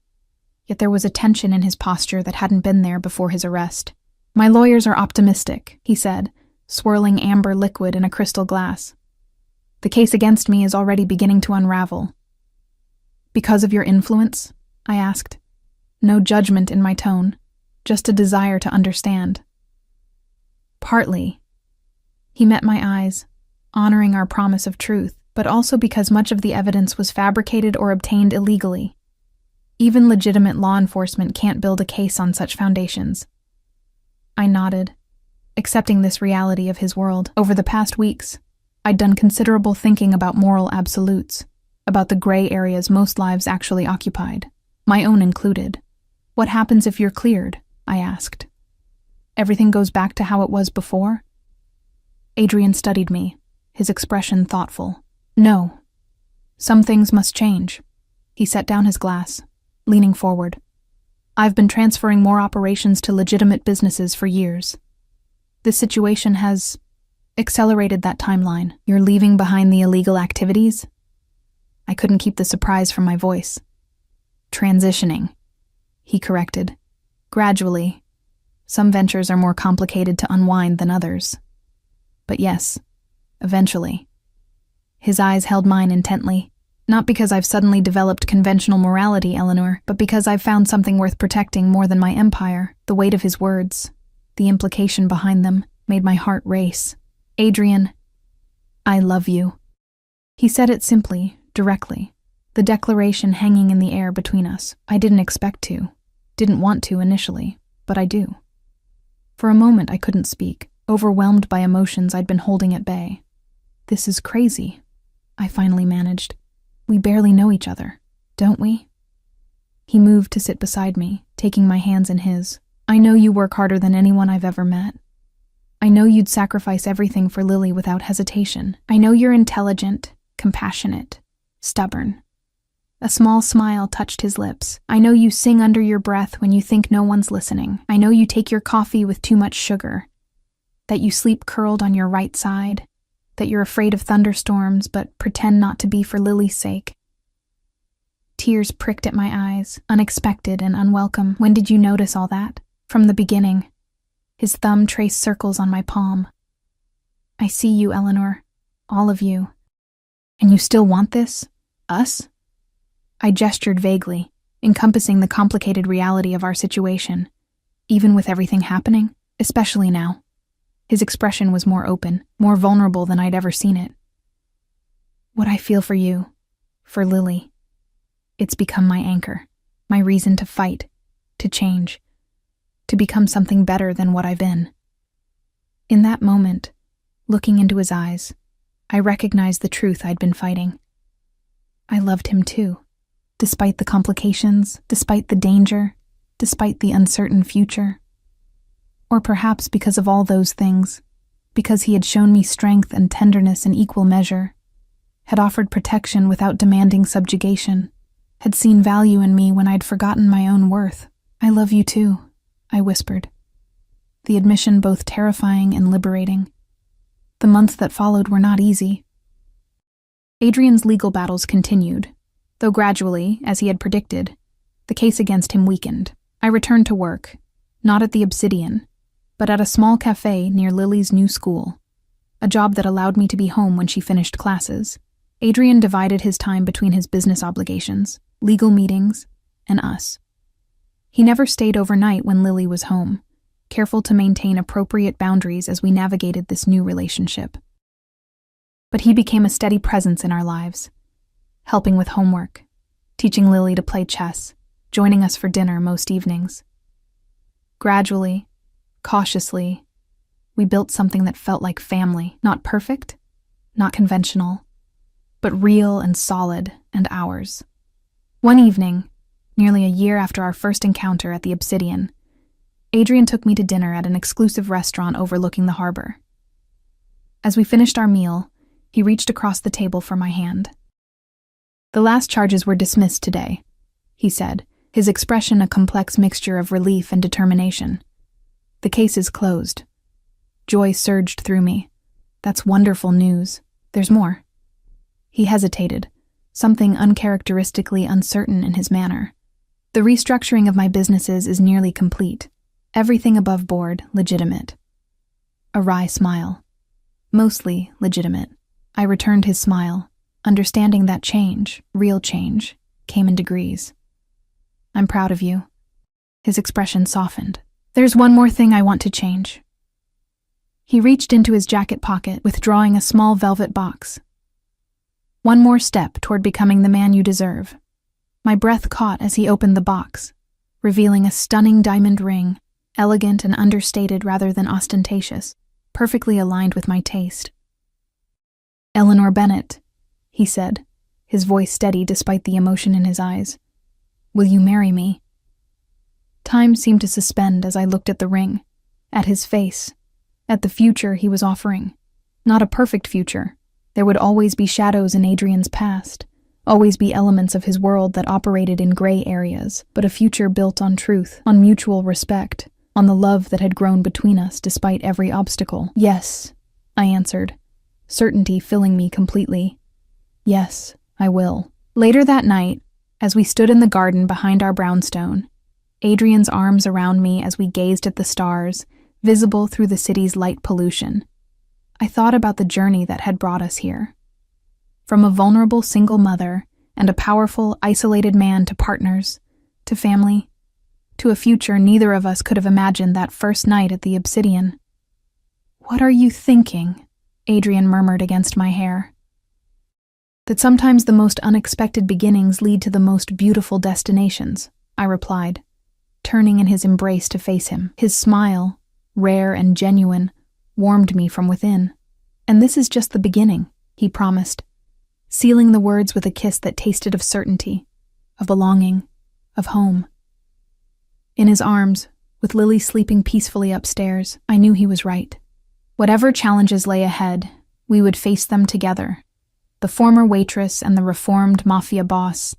yet there was a tension in his posture that hadn't been there before his arrest. "My lawyers are optimistic," he said, swirling amber liquid in a crystal glass. "The case against me is already beginning to unravel." "Because of your influence?" I asked. No judgment in my tone, just a desire to understand. "Partly." He met my eyes, honoring our promise of truth, but also because much of the evidence was fabricated or obtained illegally. Even legitimate law enforcement can't build a case on such foundations. I nodded, accepting this reality of his world. Over the past weeks, I'd done considerable thinking about moral absolutes, about the gray areas most lives actually occupied, my own included. "What happens if you're cleared?" I asked. "Everything goes back to how it was before?" Adrian studied me, his expression thoughtful. "No. Some things must change." He set down his glass, leaning forward. "I've been transferring more operations to legitimate businesses for years. This situation has accelerated that timeline." "You're leaving behind the illegal activities?" I couldn't keep the surprise from my voice. "Transitioning," he corrected. "Gradually. Some ventures are more complicated to unwind than others. But yes, eventually." His eyes held mine intently. "Not because I've suddenly developed conventional morality, Eleanor, but because I've found something worth protecting more than my empire." The weight of his words, the implication behind them, made my heart race. "Adrian, I love you." He said it simply, directly, the declaration hanging in the air between us. I didn't expect to. Didn't want to initially, but I do. For a moment I couldn't speak, overwhelmed by emotions I'd been holding at bay. This is crazy, I finally managed. We barely know each other, don't we? He moved to sit beside me, taking my hands in his. I know you work harder than anyone I've ever met. I know you'd sacrifice everything for Lily without hesitation. I know you're intelligent, compassionate, stubborn. A small smile touched his lips. I know you sing under your breath when you think no one's listening. I know you take your coffee with too much sugar. That you sleep curled on your right side. That you're afraid of thunderstorms but pretend not to be for Lily's sake. Tears pricked at my eyes, unexpected and unwelcome. When did you notice all that? From the beginning. His thumb traced circles on my palm. I see you, Eleanor. All of you. And you still want this? Us? I gestured vaguely, encompassing the complicated reality of our situation, even with everything happening, especially now. His expression was more open, more vulnerable than I'd ever seen it. What I feel for you, for Lily, it's become my anchor, my reason to fight, to change, to become something better than what I've been. In that moment, looking into his eyes, I recognized the truth I'd been fighting. I loved him too. Despite the complications, despite the danger, despite the uncertain future. Or perhaps because of all those things, because he had shown me strength and tenderness in equal measure, had offered protection without demanding subjugation, had seen value in me when I'd forgotten my own worth. I love you too, I whispered. The admission both terrifying and liberating. The months that followed were not easy. Adrian's legal battles continued. Though gradually, as he had predicted, the case against him weakened. I returned to work, not at the Obsidian, but at a small cafe near Lily's new school, a job that allowed me to be home when she finished classes. Adrian divided his time between his business obligations, legal meetings, and us. He never stayed overnight when Lily was home, careful to maintain appropriate boundaries as we navigated this new relationship. But he became a steady presence in our lives, helping with homework, teaching Lily to play chess, joining us for dinner most evenings. Gradually, cautiously, we built something that felt like family, not perfect, not conventional, but real and solid and ours. One evening, nearly a year after our first encounter at the Obsidian, Adrian took me to dinner at an exclusive restaurant overlooking the harbor. As we finished our meal, he reached across the table for my hand. The last charges were dismissed today, he said, his expression a complex mixture of relief and determination. The case is closed. Joy surged through me. That's wonderful news. There's more. He hesitated, something uncharacteristically uncertain in his manner. The restructuring of my businesses is nearly complete. Everything above board, legitimate. A wry smile. Mostly legitimate. I returned his smile, understanding that change, real change, came in degrees. I'm proud of you. His expression softened. There's one more thing I want to change. He reached into his jacket pocket, withdrawing a small velvet box. One more step toward becoming the man you deserve. My breath caught as he opened the box, revealing a stunning diamond ring, elegant and understated rather than ostentatious, perfectly aligned with my taste. Eleanor Bennett, he said, his voice steady despite the emotion in his eyes. Will you marry me? Time seemed to suspend as I looked at the ring, at his face, at the future he was offering. Not a perfect future. There would always be shadows in Adrian's past, always be elements of his world that operated in gray areas, but a future built on truth, on mutual respect, on the love that had grown between us despite every obstacle. Yes, I answered, certainty filling me completely. Yes, I will. Later that night, as we stood in the garden behind our brownstone, Adrian's arms around me as we gazed at the stars, visible through the city's light pollution, I thought about the journey that had brought us here. From a vulnerable single mother and a powerful, isolated man to partners, to family, to a future neither of us could have imagined that first night at the Obsidian. What are you thinking? Adrian murmured against my hair. That sometimes the most unexpected beginnings lead to the most beautiful destinations, I replied. turning in his embrace to face him. His smile, rare and genuine, warmed me from within. "And this is just the beginning," he promised, sealing the words with a kiss that tasted of certainty, of belonging, of home. In his arms, with Lily sleeping peacefully upstairs, I knew he was right. Whatever challenges lay ahead, we would face them together. The former waitress and the reformed mafia boss,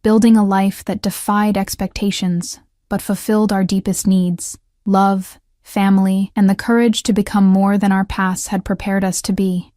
building a life that defied expectations but fulfilled our deepest needs: love, family, and the courage to become more than our pasts had prepared us to be.